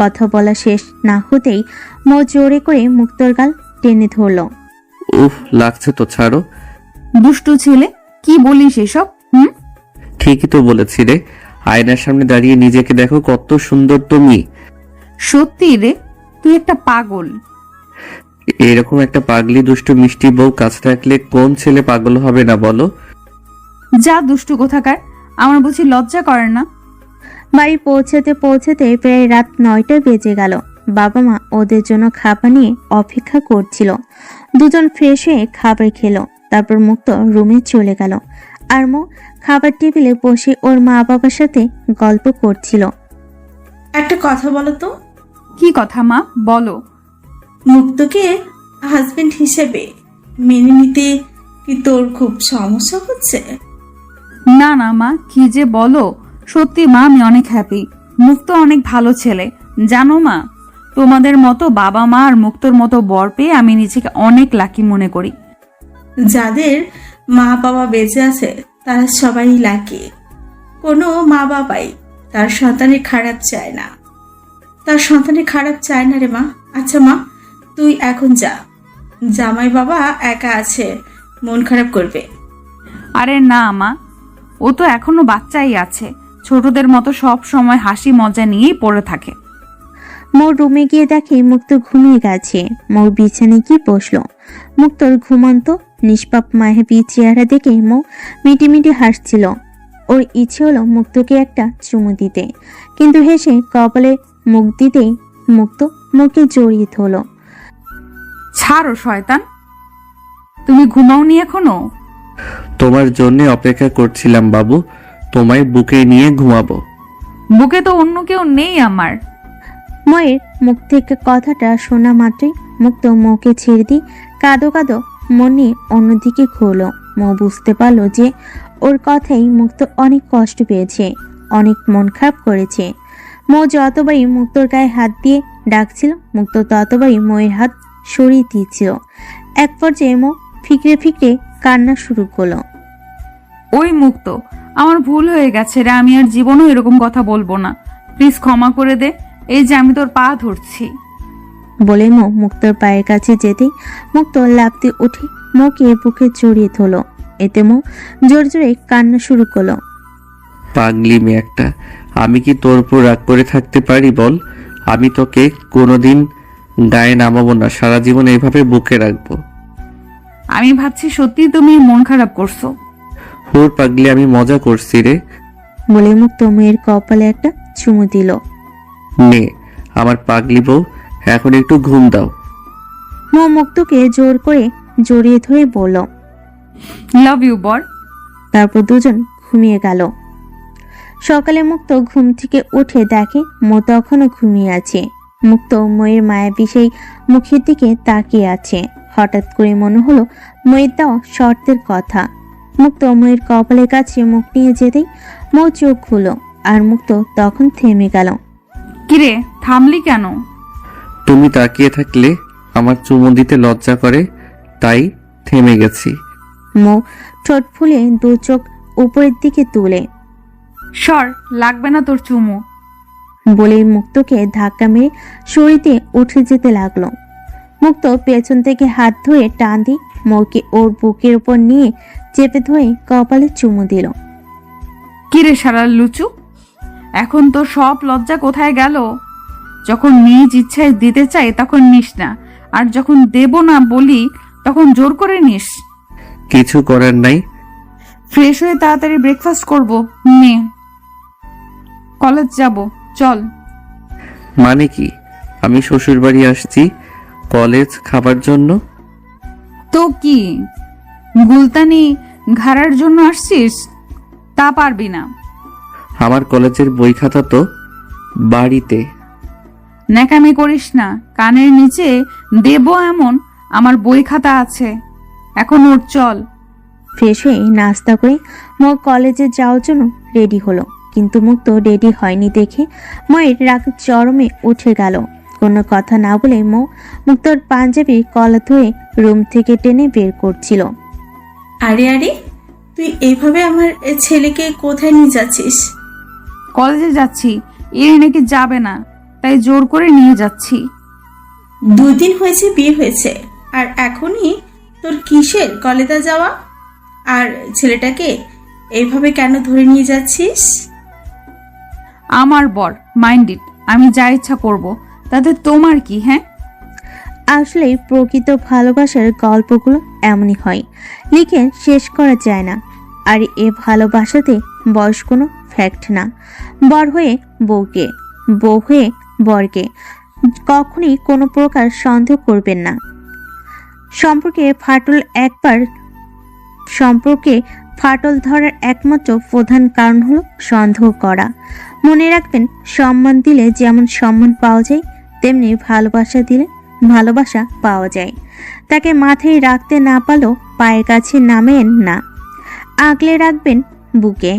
কথা বলা শেষ না হতেই মৌ জোরে করে মুক্তোর গাল টেনে ধরল। উফ, লাগছে তো, ছাড়ো। দুষ্টু ছেলে, কি বলিস এসব? হুম, ঠিকই তো বলেছি রে, আয়নার সামনে দাঁড়িয়ে নিজেকে দেখো কত সুন্দর তুমি। সত্যি রে, তুই একটা পাগল। এরকম একটা পাগলি দুষ্টু মিষ্টি বউ কাছে থাকলে কোন ছেলে পাগল হবে না বলো? যা দুষ্টু কোথাকার, আমার বুঝি লজ্জা করে না? বাড়ি পৌঁছাতে পৌঁছাতে প্রায় রাত 9টা বেজে গেল। বাবা মা ওদের জন্য খাবার নিয়ে অপেক্ষা করছিল। দুজন ফ্রেশ হয়ে খাবার খেলো, তারপর মুক্ত রুমে চলে গেল। আর মৌ খাবার টেবিলে বসে ওর মা বাবার সাথে গল্প করছিল। একটা কথা বলো তো, কি কথা মা, বলো। মুক্তকে হাজবেন্ড হিসেবে মেনে নিতে কি তোর খুব সমস্যা হচ্ছে? না না মা, কি যে বলো। সত্যি মা, আমি অনেক হ্যাপি। মুক্ত অনেক ভালো ছেলে, জানো মা। তোমাদের মতো বাবা মা আর মুক্তর মতো বর পেয়ে আমি নিজেকে অনেক লাকি মনে করি। যাদের মা বাবা বেঁচে আছে তারা সবাই লাকি। কোনো মা বাবাই তার সন্তানের খারাপ চায় না, তার সন্তানের খারাপ চায় না রে মা। আচ্ছা মা, তুই এখন যা, জামাই বাবা একা আছে, মন খারাপ করবে। আরে না মা, ও তো এখনো বাচ্চাই আছে, ছোটদের মতো সব সময় হাসি মজা নিয়েই পড়ে থাকে। মৌ রুমে গিয়ে দেখে মুক্ত ঘুমিয়ে গেছে। মৌ বিছানায় গিয়ে বসলো। মুক্তর ঘুমন্ত নিষ্পাপ মায়াবী চেহারা দেখে মৌ মিটিমিটি হাসছিল। ওর ইচ্ছে হলো মুক্তকে একটা চুমু দিতে, কিন্তু হেসে কপালে মুখ দিতেই মুক্ত মুখে জড়িয়ে ধরল। ছাড়ো শয়তান, তুমি ঘুমাওনি এখনো? তোমার জন্য অপেক্ষা করছিলাম বাবু, তোমায় বুকে নিয়ে ঘুমাবো। বুকে তো অন্য কেউ নেই আমার। ময়ের মুখ থেকে কথাটা শোনা মাত্রই মুক্ত মৌকে ছেড়ে দিয়ে কাঁদো কাঁদো মন নিয়ে অন্যদিকে ঘুরলো। মৌ বুঝতে পারলো যে ওর কথাই মুক্ত অনেক কষ্ট পেয়েছে, অনেক মন খারাপ করেছে। মৌ যতবারই মুক্তর গায়ে হাত দিয়ে ডাকছিল, মুক্ত ততবারই ময়ের হাত সরিয়ে দিচ্ছিল। এক পর্যায়ে মৌ ফিকরে ফিকরে কান্না শুরু করলো। ওই মুক্ত, আমার ভুল হয়ে গেছে রে, আমি আর জীবনও এরকম কথা বলবো না। প্লিজ ক্ষমা করে দে, এই যে আমি তোর পা ধরছি। বলে মৌ মুক্তর পায়ের কাছে যেতেই মুক্ত লাফ দিয়ে উঠে মৌকে বুকে জড়িয়ে ধরলো। এতে মৌ জোরে জোরে কান্না শুরু করলো। পাগলি মেয়ে একটা, আমি কি তোর উপর রাগ করে থাকতে পারি বল? আমি তোকে কোনোদিন গায়ে নামাবো না, সারা জীবন এইভাবে বুকে রাখবো। আমি ভাবছি সত্যি তুমি মন খারাপ করছো। হুর পাগলি, আমি মজা করছি রে। বলে মুক্ত মেয়ের কপালে একটা চুমু দিল। নে আমার পাগলি বউ, এখন একটু ঘুম দাও। মৌ মুক্তকে জোর করে জড়িয়ে ধরে বলল। লাভ ইউ বর। তারপর দুজন ঘুমিয়ে গেল। সকালে মুক্ত ঘুম থেকে উঠে দেখে মৌ তখনও ঘুমিয়ে আছে। মুক্ত ময়ের মায়াবী সেই মুখের দিকে তাকিয়ে আছে। হঠাৎ করে মনে হলো ময়ের দেওয়া শর্তের কথা। মুক্ত ময়ের কপালের কাছে মুখ নিয়ে যেতেই মৌ চোখ খুলো, আর মুক্ত তখন থেমে গেল। কিরে, থামলি কেন? তুমি তাকিয়ে থাকলে আমার চুমু দিতে লজ্জা করে, তাই থেমে গেছি। মৌ ঠোঁট ফুলে দু চোখ উপরের দিকে তুলে সর, লাগবে না তোর চুমু। বলে মুক্তকে ধাক্কা মেরে সরিতে উঠে যেতে লাগলো। মুক্ত পেছন থেকে হাত ধরে টান দিয়ে মৌকে ওর বুকের উপর নিয়ে চেপে ধরে কপালে চুমু দিল। কিরে সারার লুচু, এখন তো সব লজ্জা কোথায় গেল? যখন নিজ ইচ্ছায় দিতে চাই তখন নিস না, আর যখন দেব না বলি তখন জোর করে নিস। কিছু করার নাই। ফ্রেশ হয়ে তাড়াতাড়ি ব্রেকফাস্ট করব, নে। কলেজ যাব, চল। মানে কি? আমি শ্বশুর বাড়ি আসছি কলেজ খাবার জন্য? তো কি গুলতানি ঘাড়ার জন্য আসছিস? তা পারবি না। আমার কলেজের বই খাতা তো বাড়িতে। ন্যাকামি করিস না, কানের নিচে দেব এমন আমার বই খাতা আছে। এখন ওর, চল। ফ্রেশ হয়ে নাস্তা করে মৌ কলেজে যাওয়ার জন্য রেডি হলো, কিন্তু মুক্ত রেডি হয়নি দেখে ময়ের রাগ চরমে উঠে গেল। কোনো কথা না বলে মৌ মুক্তর পাঞ্জাবির কলা ধরে রুম থেকে টেনে বের করছিল। আরে আরে, তুই এইভাবে আমার ছেলেকে কোথায় নিয়ে যাচ্ছিস? কলেজে যাচ্ছি, ইরি নাকি যাবে না, তাই জোর করে নিয়ে যাচ্ছি। 2 দিন হয়েছে বিয়ে হয়েছে, আর এখনই তোর কিসের কলেজে যাওয়া? আর ছেলেটাকে এইভাবে কেন ধরে নিয়ে যাচ্ছিস? আমার বর মাইন্ডেড, আমি যা ইচ্ছা করব, তাতে তোমার কি? হ্যাঁ, আসলে প্রকৃত ভালোবাসার গল্পগুলো এমনই হয়, লিখে শেষ করা যায় না। আর এ ভালোবাসাতে বয়স কোনো ফ্যাক্ট না। বর হয়ে বউকে, বউ হয়ে বরকে কখনই কোনো প্রকার সন্দেহ করবেন না। সম্পর্কে ফাটল ধরার একমাত্র প্রধান কারণ হলো সন্দেহ করা। মনে রাখবেন, সম্মান দিলে যেমন সম্মান পাওয়া যায়, তেমনি ভালোবাসা দিলে ভালোবাসা পাওয়া যায়। তাকে মাথায় রাখতে না পারলেও পায়ের কাছে নামেন না, আগলে রাখবেন বুকে।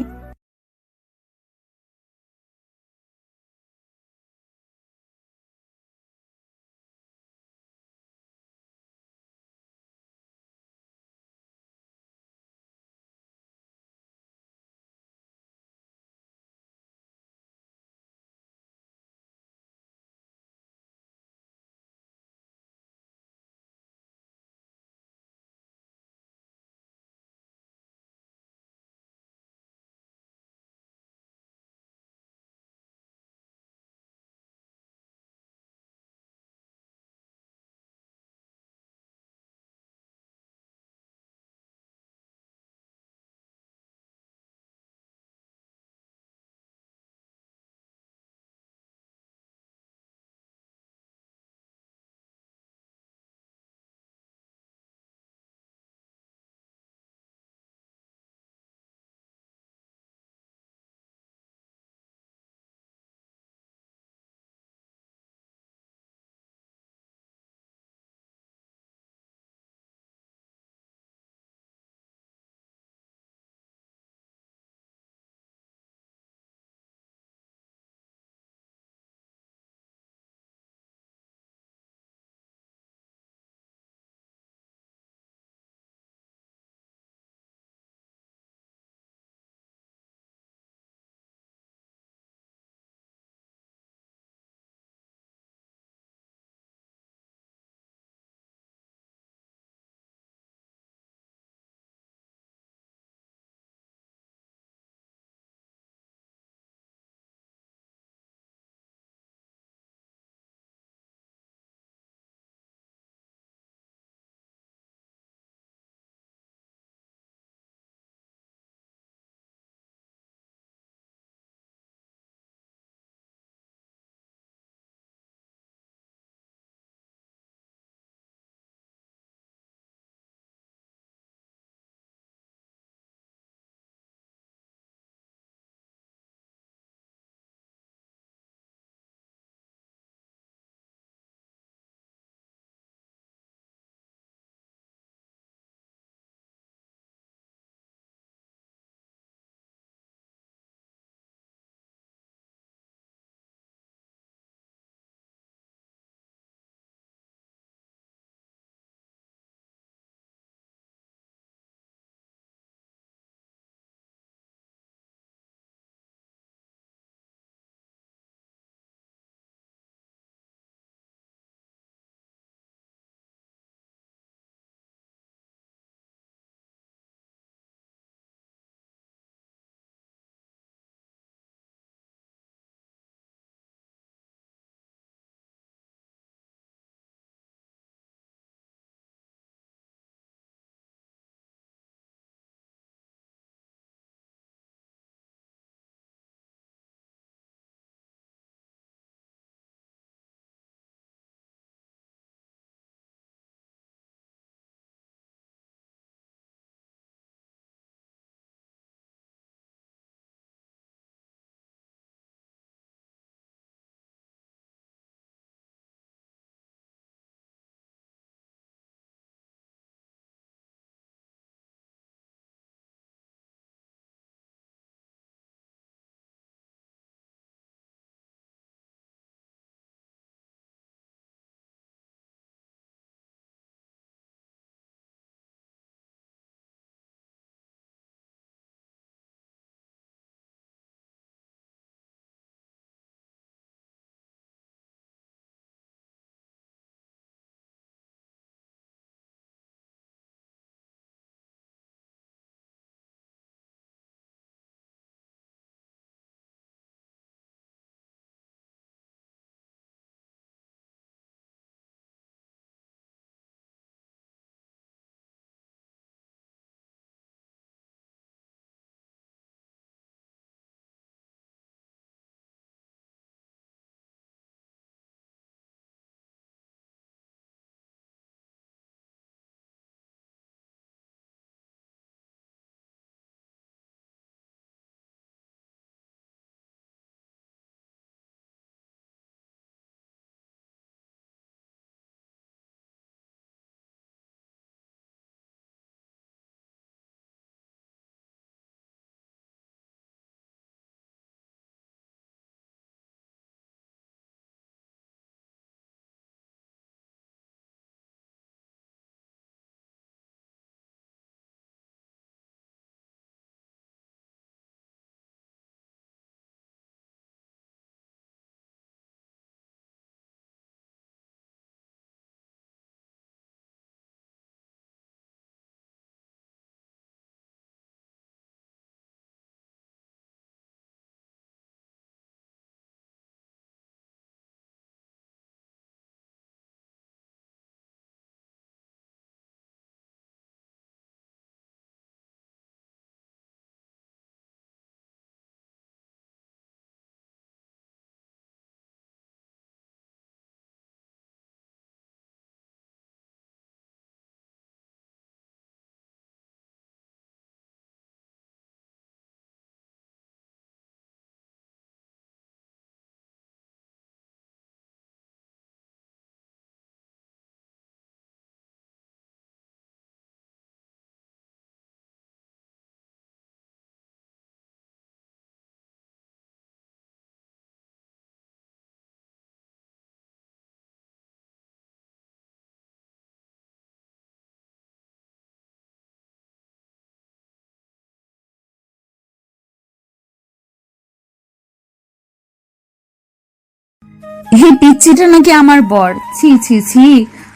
এই পিচ্চিটা নাকি আমার বর, ছি ছি ছি,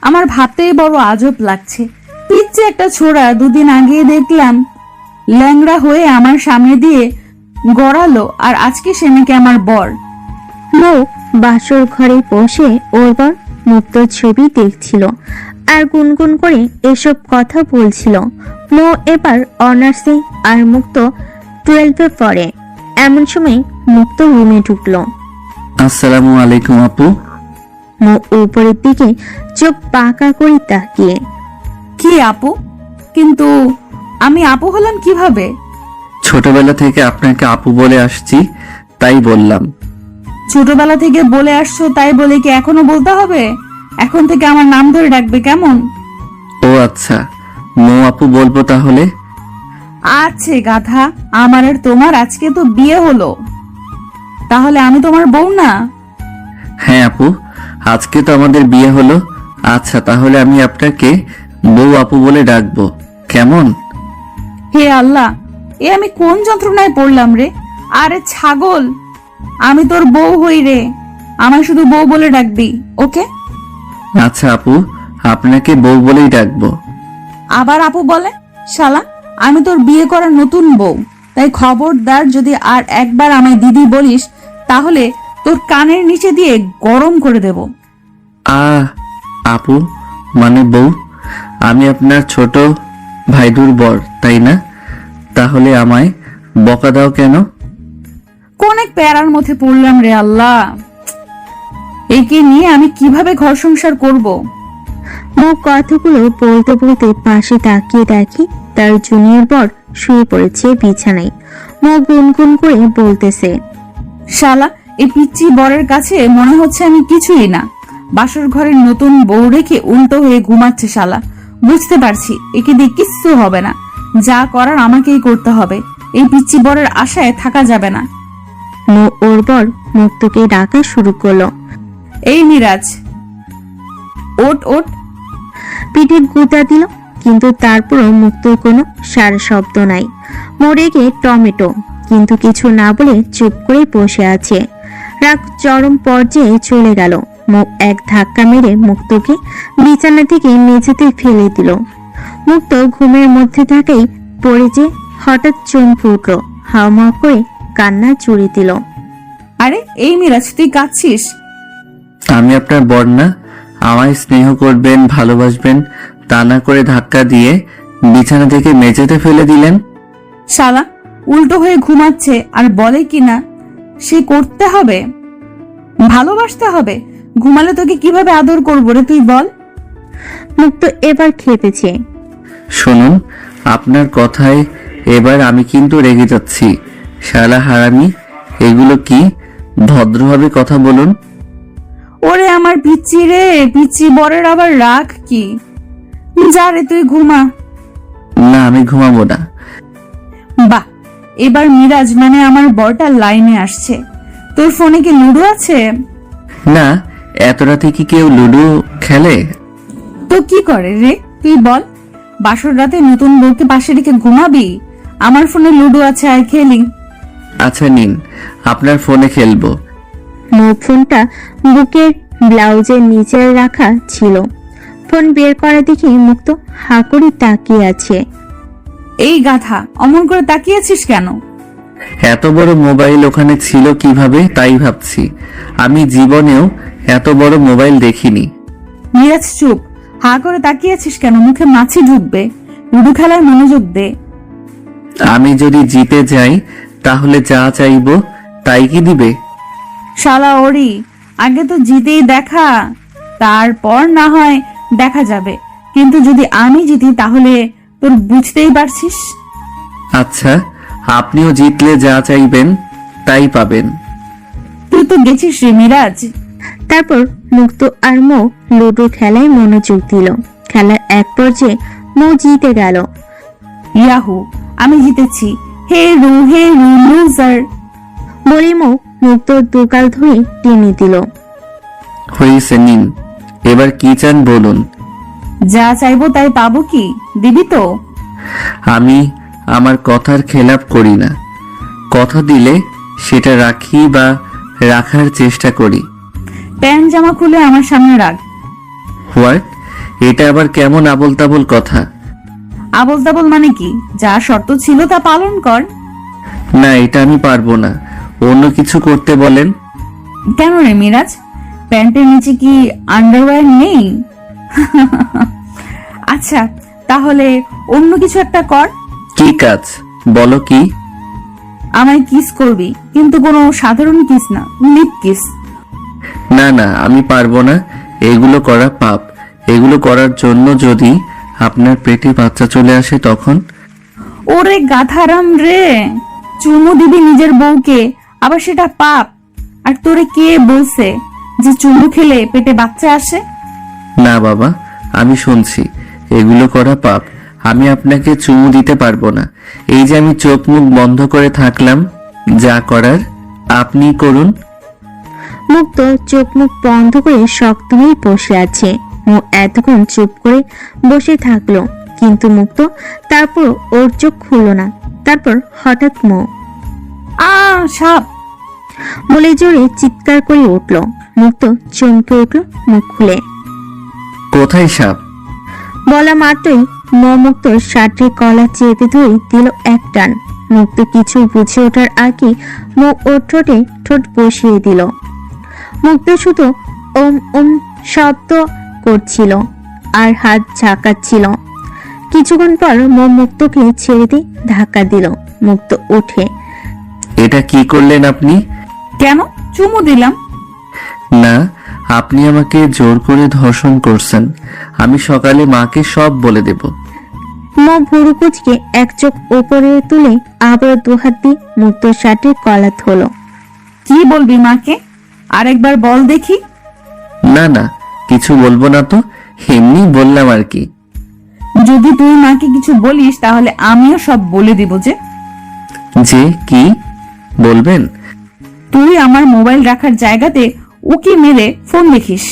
আমার ভাবতেই বড় আজব লাগছে। পিচ্চি একটা ছোড়া, দুদিন আগে দেখলাম ল্যাংড়া হয়ে আমার সামনে দিয়ে গড়ালো, আর আজকে সে নাকি আমার বর। মৌ বাসর ঘরে বসে ওর বর মুক্তোর ছবি দেখছিল আর গুনগুন করে এসব কথা বলছিল। মৌ এবার অনার্সে আর মুক্ত 12-এ পড়ে। এমন সময় মুক্ত রুমে ঢুকলো। আসসালামু আলাইকুম আপু। মৌ উপরের দিকে চোখ পাকা করে তাকিয়ে। কি আপু? কিন্তু আমি আপু হলাম কিভাবে? ছোটবেলা থেকে আপনাকে আপু বলে আসছি, তাই বললাম। ছোটবেলা থেকে বলে আসছো তাই বলে কি এখনো বলতে হবে? এখন থেকে আমার নাম ধরে ডাকবে কেমন? ও আচ্ছা, মৌ আপু বলবো তাহলে। আছে গাধা, আমার আর তোমার আজকে তো বিয়ে হলো, তাহলে আমি তোমার বউ না? হ্যাঁ আপু, আজকে তো আমাদের বিয়ে হলো। আচ্ছা তাহলে আমি আপনাকে বউ আপু বলে ডাকবো, কেমন? হে আল্লাহ, এ আমি কোন যন্ত্রণায় পড়লাম রে? আরে ছাগল, আমি তোর বউ হই রে, আমায় শুধু বউ বলে ডাকবি, ওকে? আচ্ছা আপু, আপনাকে বউ বলেই ডাকবো। আবার আপু বলে? শালা, আমি তোর বিয়ে করা নতুন বউ, তাই খবরদার যদি আর একবার আমায় দিদি বলিস তাহলে তোর কানের নিচে দিয়ে গরম করে দেব। আপু মানে বউ? আমি আপনার ছোট ভাইদুর বর, তাই না? তাহলে আমায় বকা দাও কেন? কোন এক প্যারার মধ্যে পড়লাম রে আল্লাহ, একে নিয়ে আমি কিভাবে ঘর সংসার করব? মৌ কথাগুলো বলতে বলতে পাশে তাকিয়ে দেখি তার জুনিয়র বর শুয়ে পড়েছে বিছানায়। মৌ গুনগুন করে বলতেছে, শালা, এই পিচ্চি বরের কাছে মনে হচ্ছে আমি কিছুই না। বাসর ঘরের নতুন বউ রেখে উল্টো হয়ে ঘুমাচ্ছে শালা। বুঝতে পারছি একে দিয়ে কিচ্ছু হবে না, যা করার আমাকেই করতে হবে। এই পিচ্চি বরের আশায় থাকা যাবে না। মৌ ওর বর মুক্তকে ডাকা শুরু করলো। এই মিরাজ, ওট ওট। পিঠে গুঁতা দিল, কিন্তু তারপরও মুক্তর কোনো সারা শব্দ নাই। মরে গিয়ে টমেটো, কিন্তু কিছু না বলে চুপ করে বসে আছে। রাগ চরম পর্যায়ে চলে গেল। মুখ এক ধাক্কা মেরে মুক্তকে বিছানা থেকে মেঝেতে ফেলে দিল। মুক্ত ঘুমের মধ্যে থাকাই পড়ে যে হঠাৎ চমকে উঠল, হাওয়া করে কান্না জুড়ে দিল। আরে এই মিরাজ, তুই কাঁদছিস? আমি আপনার বর না? আমায় স্নেহ করবেন, ভালোবাসবেন, তা না করে ধাক্কা দিয়ে বিছানা থেকে মেঝেতে ফেলে দিলেন। শালা, উল্টো হয়ে ঘুমাচ্ছে আর বলে কিনা সে করতে হবে, ভালোবাসতে হবে। ঘুমালে তোকে কিভাবে আদর করবো রে, তুই বল? মুক্ত এবার খেপেছে। শুনুন, আপনার কথায় এবার আমি কিন্তু রেগে যাচ্ছি। শালা হারামি, এগুলো কি? ভদ্রভাবে কথা বলুন। ওরে আমার পিচ্চি রে, পিচ্চি বরের আবার রাগ কি? যা রে, তুই ঘুমা। না, আমি ঘুমাবো না। বাহ, এবার মিরাজ মানে আমার বরটা লাইনে আসছে। তোর ফোনে কি লুডো আছে? না, এত রাতে কি কেউ লুডো খেলে? তো কি করে রে, তুই বল? বাসর রাতে নতুন বউকে পাশে রেখে ঘুমাবি? আমার ফোনে লুডো আছে, আর খেলি। আচ্ছা নিন, আপনার ফোনে খেলবো। মৌ ফোনটা বুকের ব্লাউজের নিচে রাখা ছিল। ফোন বের করা দেখে মুক্ত হা করে তাকিয়ে আছে। এই গাধা, অমন করে তাকিয়েছিস কেন? এত বড় মোবাইল ওখানে ছিল কিভাবে তাই ভাবছি। আমি জীবনেও এত বড় মোবাইল দেখিনি। মিরাজ চুপ, হা করে তাকিয়েছিস কেন? মুখে মাছি ঢুকবে। লুডো খেলায় মনোযোগ দে। আমি যদি জিতে যাই তাহলে যা চাইবো তাই কি দিবে? শালা ওরি, আগে তো জিতেই দেখা, তারপর না হয় দেখা যাবে। কিন্তু যদি আমি জিতি তাহলে তোর বুঝতেই পারছিস। আচ্ছা, আপনিও জিতলে যা চাইবেন তাই পাবেন। তুই তো গেছিস রে মিরাজ। তারপর মুক্ত আর মৌ লুডো খেলায় মনোযোগ দিল। খেলার এক পর্যায়ে মৌ জিতে গেল। ইয়াহু, আমি জিতেছি। হে রু লুজার। বলে মৌ মুক্তর দুগাল ধরে টেনে দিল। হয়েছে, নিন। এবার কি চান বলুন। যা চাইবো তাই পাবো কি? দিবি তো? আমি আমার কথার খেলাপ করি না। কথা দিলে সেটা রাখি বা রাখার চেষ্টা করি। প্যান্ট জামা খুলে আমার সামনে রাখ। হোয়াট? এটা আবার কেমন আবোল তাবোল কথা? আবল তাবল মানে কি? যা শর্ত ছিল তা পালন কর। না, এটা আমি পারবো না। অন্য কিছু করতে বলেন। কেন রে মিরাজ, প্যান্টের নিচে কি আন্ডারওয়্যার নেই? আচ্ছা, তাহলে অন্য কিছু একটা কর। কি কাজ বলো? কি? আমায় কিস করবি, কিন্তু কোনো সাধারণ কিস না, লিপ কিস। না না, আমি পারবো না। এগুলো করা পাপ। এগুলো করার জন্য যদি আপনার পেটে বাচ্চা চলে আসে তখন? ওরে গাধারাম রে, চুমু দিবি নিজের বউকে, আবার সেটা পাপ? আর তোরে কে বলছে যে চুমু খেলে পেটে বাচ্চা আসে? না বাবা, আমি শুনছি এগুলো করা পাপ। আমি আপনাকে চুমু দিতে পারবো না। এই যে আমি চোখ মুখ বন্ধ করে থাকলাম, যা করার আপনি করুন। মুক্ত চোখ মুখ বন্ধ করে শক্ত হয়ে বসে আছে। ও এতক্ষণ চুপ করে বসে থাকলো, কিন্তু মুক্ত তারপর ওর চোখ খুললো না। তারপর হঠাৎ সাপ! বলে জোরে চিৎকার করে উঠল। মুক্ত চমকে উঠল মুখ খুলে। কোথায় সাপ? বলা মাত্রই মুক্তর শার্টের কলা চেপে ধরে দিল এক টান। মুক্ত কিছু বুঝে ওঠার আগে ওর ঠোঁটে ঠোঁট বসিয়ে দিল। মুক্ত শুধু ওম ওম শব্দ করছিল আর হাত ঝাঁকাচ্ছিল। কিছুক্ষণ পর মুক্তকে ছেড়ে দিয়ে ধাক্কা দিল। মুক্ত উঠে। এটা কি করলেন আপনি? কেন? চুমু দিলাম। না, আপনি আমাকে জোর করে ধর্ষণ করছেন। আমি সকালে মাকে সব বলে দেব। ভুরু কুচকে এক চোখ ওপরে তুলে আবার দুহাত দিয়ে মুক্ত শার্টের কলা ধরল। কি বলবি মাকে? আরেকবার বল দেখি। না না, কিছু বলবো না তো, এমনি বললাম আর কি। যদি তুই মাকে কিছু বলিস তাহলে আমিও সব বলে দিব। যে কি বলবেন? তুই আমার মোবাইল রাখার জায়গাতে উকি মেরে ফোন দেখিস।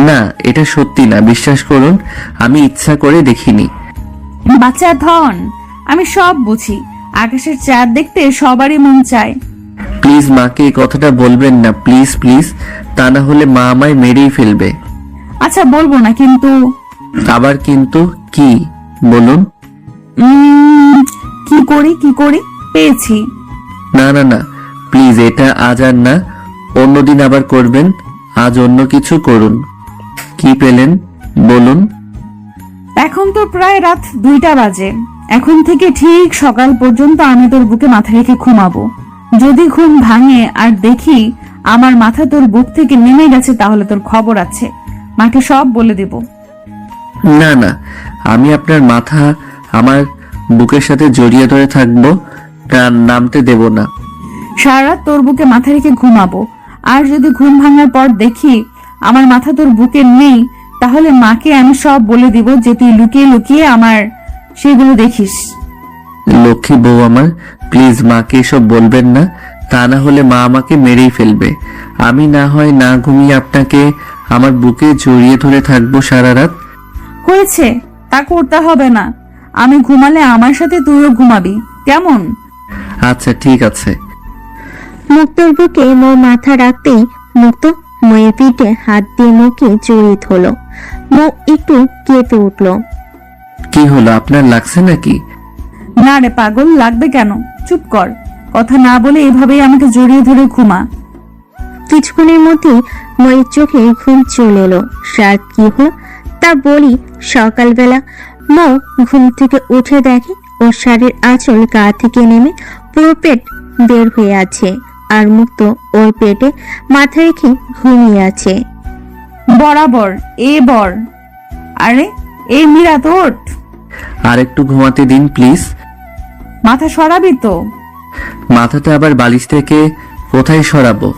না, এটা সত্যি না, বিশ্বাস করুন। আমি ইচ্ছা করে দেখিনি। বাচ্চা ধন, আমি সব বুঝি। আকাশের চাঁদ দেখতে সবারই মন চায়। প্লিজ মাকে এই কথাটা বলবেন না, প্লিজ প্লিজ। তা না হলে মা আমায় মেরেই ফেলবে। আচ্ছা বলবো না, কিন্তু আবার কিন্তু কি বলুন? কি করি পেয়েছি। না না না, প্লিজ, এটা আজ আর না, অন্যদিন আবার করবেন। আজ অন্য কিছু করুন। কি পেলেন বলুন? এখন তো প্রায় রাত 2টা বাজে। এখন থেকে ঠিক সকাল পর্যন্ত আমি তোর বুকে মাথা রেখে ঘুমাবো। যদি ঘুম ভাঙে আর দেখি আমার মাথা তোর বুক থেকে নেমে গেছে, তাহলে তোর খবর আছে। মাকে সব বলে দেব। না না, আমি আপনার মাথা আমার বুকের সাথে জড়িয়ে ধরে থাকবো, প্রাণ নামতে দেব না। সারা রাত তোর বুকে মাথা রেখে ঘুমাবো। আর যদি ঘুম ভাঙার পর দেখি আমার মাথা তোর বুকে নেই, তাহলে মাকে আমি সব বলে দিব যে তুই লুকিয়ে লুকিয়ে আমার সেগুলো দেখিস। লক্ষ্মী বউ আমার, প্লিজ মাকে এসব বলবেন না। তা না হলে মা আমাকে মেরেই ফেলবে। আমি না হয় না ঘুমিয়ে আপনাকে আমার বুকে জড়িয়ে ধরে থাকবো সারা রাত। হয়েছে, তা করতে হবে না। আমি ঘুমালে আমার সাথে তুইও ঘুমাবি, কেমন? আচ্ছা ঠিক আছে। মুক্তর বুকে মাথা রাখতেই মুক্ত মেয়ের পিঠে হাত দিয়ে মুখে জড়িয়ে ধরল। একটু কেঁপে উঠল। কি হলো, আপনার লাগছে নাকি? না রে পাগল, লাগবে কেন? চুপ কর, কথা না বলে এভাবেই আমাকে জড়িয়ে ধরে ঘুমা। কিছুক্ষণের মধ্যে মেয়ের চোখে ঘুম চলে এলো। রাত কি হলো তা বলি। সকালবেলা ঘুম থেকে উঠে দেখে ওর শাড়ির আঁচল গা থেকে নেমে পুরো পেট বের হয়ে আছে, আর মুক্ত ওর পেটে মাথা রেখে ঘুমিয়ে আছে। বরাবর এ বর। আরে এই মীরা, তোর আর একটু ঘুমাতে দিন প্লিজ। মাথা সরাবি তো? মাথাটা আবার বালিশ থেকে কোথায় সরাবো?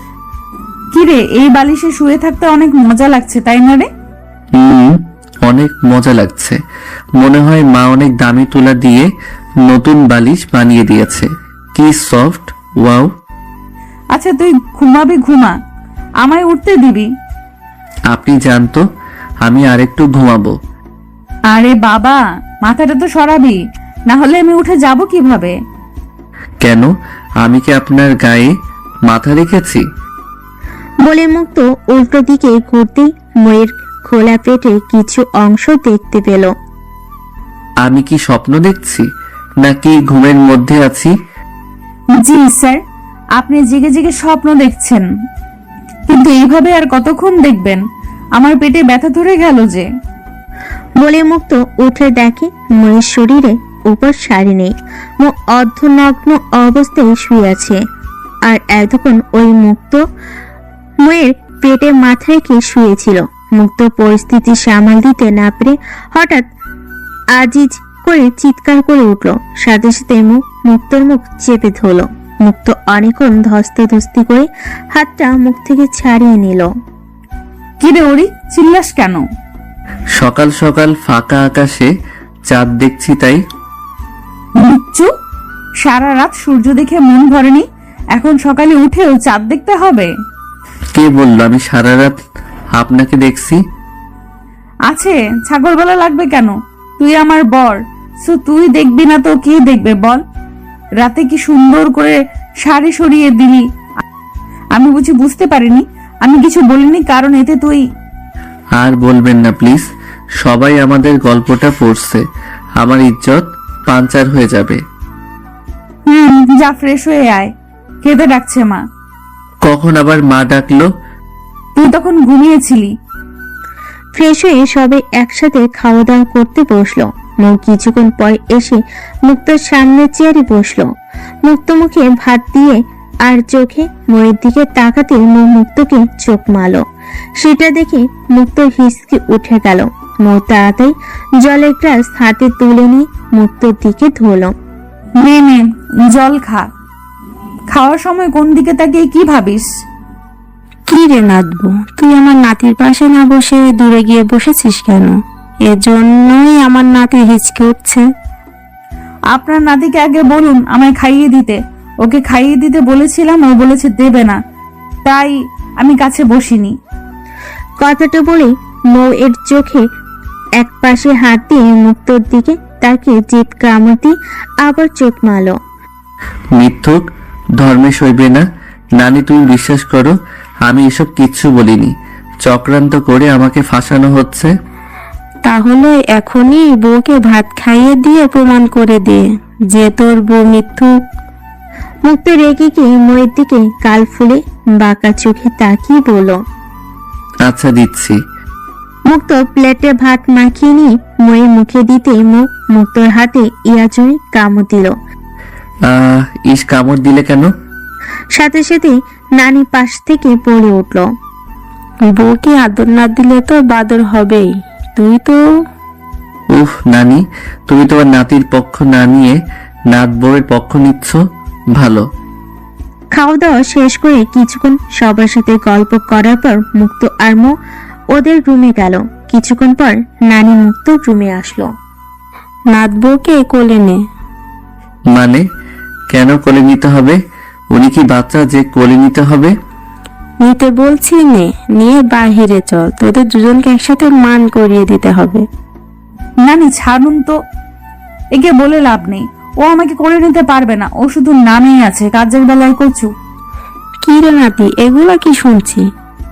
কিরে, এই বালিশে শুয়ে থাকতে অনেক মজা লাগছে, তাই না রে? অনেক মজা লাগছে। মনে হয় মা অনেক দামি তুলা দিয়ে নতুন বালিশ বানিয়ে দিয়েছে। কি সফট, ওয়াও। আচ্ছা তুই ঘুমাবি, ঘুমা, আমায় উঠতে দিবি। আপনি জানতো আমি আরেকটু ঘুমাবো। আরে বাবা, মাথাটা তো সরাবি, না হলে আমি উঠে যাব কিভাবে? কেন, আমি কি আপনার গায়ে মাথা রেখেছি? বলে মুক্ত উল্টো দিকে ঘুরতেই ময়ের খোলা পেটে কিছু অংশ দেখতে পেল। আমি কি স্বপ্ন দেখছি নাকি ঘুমের মধ্যে আছি? জি স্যার, আপনি জেগে জেগে স্বপ্ন দেখছেন, কিন্তু এইভাবে আর কতক্ষণ দেখবেন? আমার পেটে ব্যথা ধরে গেল যে। বলে মুক্ত উঠে দেখে ময়ের শরীরে উপর শাড়ি নেই, মুখ অর্ধনগ্ন অবস্থায় শুয়ে আছে। আর এতক্ষণ ওই মুক্ত ময়ের পেটে মাথা রেখে শুয়েছিল। মুক্ত পরিস্থিতি সামাল দিতে না পেরে হঠাৎ আজিজ করে চিৎকার করে উঠল। সাথে সাথে মুক্তর মুখ চেপে ধরল। মুক্ত অনেকক্ষণ ধস্তাধস্তি করে হাতটা মুখ থেকে ছাড়িয়ে নিল। কি রে ওরি, চিল্লাস কেন? সকাল সকাল ফাঁকা আকাশে চাঁদ দেখছি তাই। বিচ্ছু, সারা রাত সূর্য দেখে মন ভরেনি, এখন সকালে উঠেও চাঁদ দেখতে হবে? কে বললো আমি সারা রাত আপনাকে দেখছি? আছে, ছাগলবেলা লাগবে কেন? তুই আমার বর, সো তুই দেখবি না তো কে দেখবে বল? রাতে কি সুন্দর করে শাড়ি সরিয়ে দিলি, আমি বুঝি বুঝতে পারিনি? আমি কিছু বলিনি কারণ এতে তুই। আর বলবেন না প্লিজ, সবাই আমাদের গল্পটা পড়ছে, আমার ইজ্জত পাঞ্চার হয়ে যাবে। যা ফ্রেশ হয়ে আয়, খেতে ডাকছে মা। কখন আবার মা ডাকলো? তুই তখন ঘুমিয়েছিলি। ফ্রেশ হয়ে সবাই একসাথে খাওয়া দাওয়া করতে বসলো। মৌ কিছুক্ষণ পর এসে মুক্তর সামনের চেয়ারে বসলো। মুক্ত মুখে ভাত দিয়ে আর চোখে ময়ের দিকে তাকাতে মুক্তকে চোখ মারলো। সেটা দেখে মুক্ত হিসকে উঠে গেল। মৌ তাড়াতাড়ি জলের গ্লাস হাতে তুলে নিয়ে মুক্তর দিকে ধরলো। নে নে, জল খা। খাওয়ার সময় কোন দিকে তাকিয়ে কি ভাবিস? কি রে নাতবু, তুই আমার নাতির পাশে না বসে দূরে গিয়ে বসেছিস কেন? এজন্যই আমার নাতি হিচকে উঠছে। আপনার নাতিকে আগে বলুন আমায় খাইয়ে দিতে। ওকে খাইয়ে দিতে বলেছিলাম, ও বলেছে দেবে না, তাই আমি কাছে বসিনি। কথাটা বলে মৌ এর চোখে এক পাশে হাত দিয়ে মুক্তর দিকে তাকে জিভ কামড় দিয়ে আবার চোখ মারলো। মিথ্যুক, ধর্মে সইবে না। নানি তুমি বিশ্বাস করো, আমি এসব কিচ্ছু বলিনি। চক্রান্ত করে আমাকে ফাঁসানো হচ্ছে। তাহলে এখনই বউকে ভাত খাইয়ে দিয়ে প্রমাণ করে দে যে তোর বউ মিথ্যুক। মুক্ত রেগে গিয়ে ময়ের দিকে গাল ফুলে বাঁকা চোখে তাকিয়ে বলল। আচ্ছা দিচ্ছি। মুক্ত প্লেটে ভাত মাখিয়ে নিয়ে ময়ের মুখে দিতে মুক্তর হাতে ইয়াজুরি কামড় দিল। ইস, কামড় দিলে কেন? সাথে সাথে নানি পাশ থেকে পড়ে উঠল। বউকে আদর না দিলে তো বাদর হবেই। তুই তো। উফ নানি, তুমি তোমার নাতির পক্ষ না নিয়ে নাত বউয়ের পক্ষ নিচ্ছ, ভালো। খাওয়া দাওয়া শেষ করে কিছুক্ষণ সবার সাথে গল্প করার পর মুক্ত আর মৌ ওদের রুমে গেল। কিছুক্ষণ পর নানি মুক্ত রুমে আসলো। নাত বউকে কোলে নে। মানে কেন কোলে নিতে হবে? উনি কি বাচ্চা যে কোলে নিতে হবে? নিতে বলছি নে, নিয়ে বাহিরে চল, তোদের দুজনকে একসাথে মান করিয়ে দিতে হবে। নানি ছাড়ুন তো, একে বলে লাভ নেই। ও আমাকে করে নিতে পারবে না, ও শুধু নামেই আছে, কাজের বেলায় কচু। কি রে নাতি, এগুলা কি শুনছি?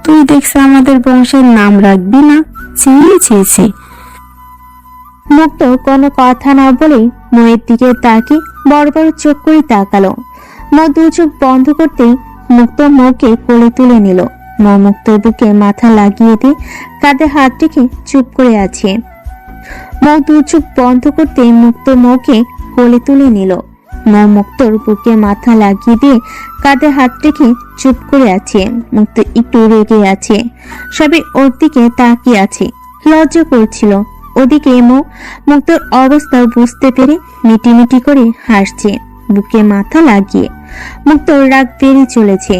তুই দেখছি আমাদের বংশের নাম রাখবি না? ছি। মুক্ত কোনো কথা না বলে ময়ের দিকে তাকিয়ে বড় বড় চোখ করে তাকালো। মৌ দু চোখ বন্ধ করতেই মুক্ত মৌকে কোলে তুলে নিল। মৌ মুক্তর বুকে মাথা লাগিয়ে দিয়ে কাঁধে হাত রেখে চুপ করে আছে। মৌ দু চোখ বন্ধ করতে মুক্ত মৌকে কোলে তুলে নিল। মৌ মুক্তর বুকে মাথা লাগিয়ে দিয়ে কাঁধে হাত রেখে চুপ করে আছে। মুক্ত একটু রেগে আছে, সবাই ওর দিকে তাকিয়ে আছে, লজ্জা করছিল। ওদিকে মুক্তর অবস্থা বুঝতে পেরে মিটিমিটি করে হাসছে বুকে মাথা লাগিয়ে। মুক্তর রাগ বেড়ে চলেছে।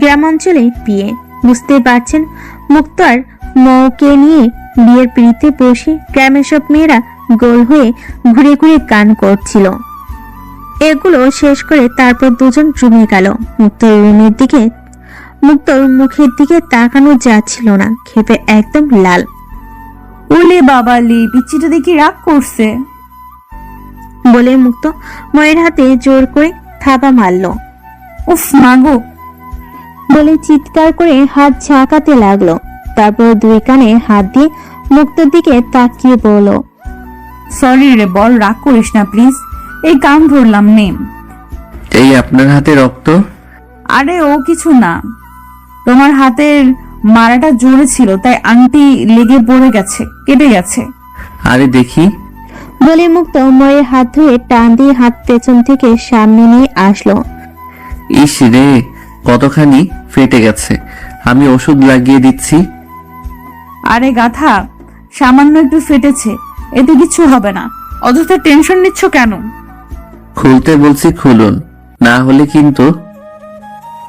গ্রামাঞ্চলে বিয়ে, বুঝতে পারছেন। মুক্ত আর মৌকে নিয়ে বিয়ের পিড়িতে বসে গ্রামের সব মেয়েরা গোল হয়ে ঘুরে ঘুরে গান করছিল। এগুলো শেষ করে তারপর দুজন রুমে গেল। মুক্তর রুমের দিকে মুক্তর মুখের দিকে তাকানো যাচ্ছিল না, ক্ষেপে একদম লাল। ওলে বাবালি, পিচ্চিটা দেখি রাগ করছে বলে মুক্ত ময়ের হাতে জোর করে থাবা মারল। উফ মাগো, বলে চিৎকার করে হাত ঝাঁকাতে লাগলো। তারপর দুই কানে হাত দিয়ে মুক্তোর দিকে তাকিয়ে বলল, সরি রে বল, রাগ করিস না প্লিজ। এই কান ধরলাম নে। এই আপনার হাতে রক্ত? আরে ও কিছু না, তোমার হাতের মারাটা জোরে ছিল তাই আংটি লেগে পড়ে গেছে, কেটে গেছে। আরে দেখি। বলে মুক্ত ময়ের হাত ধরে টান দিয়ে হাত পেছন থেকে সামনে নিয়ে আসলো। ইস রে, কতখানি ফেটে গেছে। আমি ওষুধ লাগিয়ে দিচ্ছি। আরে গাধা, সামান্য একটু ফেটেছে, এতে কিছু হবে না, অযথা টেনশন নিচ্ছ কেন? খুলতে বলছি খুলুন, না হলে কিন্তু।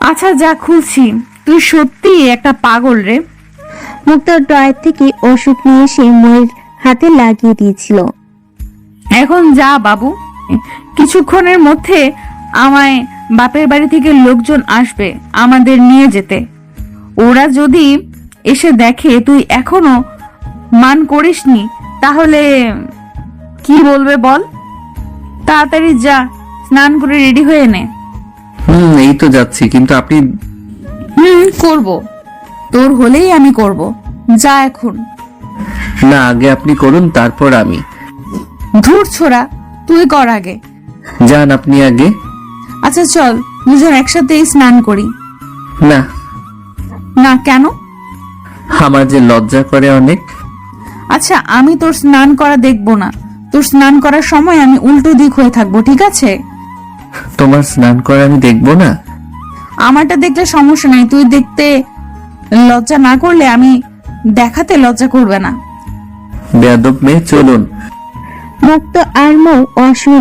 আচ্ছা যা, খুলছি। তুই সত্যি একটা পাগল রে। মুক্ত ড্রয়ার থেকে ওষুধ নিয়ে এসে ময়ের হাতে লাগিয়ে দিয়েছিল। এখন যা বাবু, কিছুক্ষণের মধ্যে আমায় বাপের বাড়ি থেকে লোকজন আসবে আমাদের নিয়ে যেতে। ওরা যদি এসে দেখে তুই এখনো মান করিসনি তাহলে কি বলবে বল? তাড়াতাড়ি যা, স্নান করে রেডি হয়ে নে। এই তো যাচ্ছি, কিন্তু আপনি। করব, তোর হলেই আমি করব। যা এখন। না, আগে আপনি করুন, তারপর আমি। ধুর ছোড়া, তুই কর আগে। যান আপনি আগে। আচ্ছা চল, দুজন একসাথেই স্নান করি। না, না কেন? আমার যে লজ্জা করে অনেক। আচ্ছা আমি তোর স্নান করা দেখবো না, তোর স্নান করার সময় আমি উল্টো দিক হয়ে থাকবো, ঠিক আছে? তোমার স্নান করে আমি দেখবো না? আমারটা দেখলে সমস্যা নাই, তুই দেখতে লজ্জা না করলে আমি দেখাতে লজ্জা করবে না। বেয়াদব মেয়ে, চলুন। মুক্ত আর মৌ অসুবিধা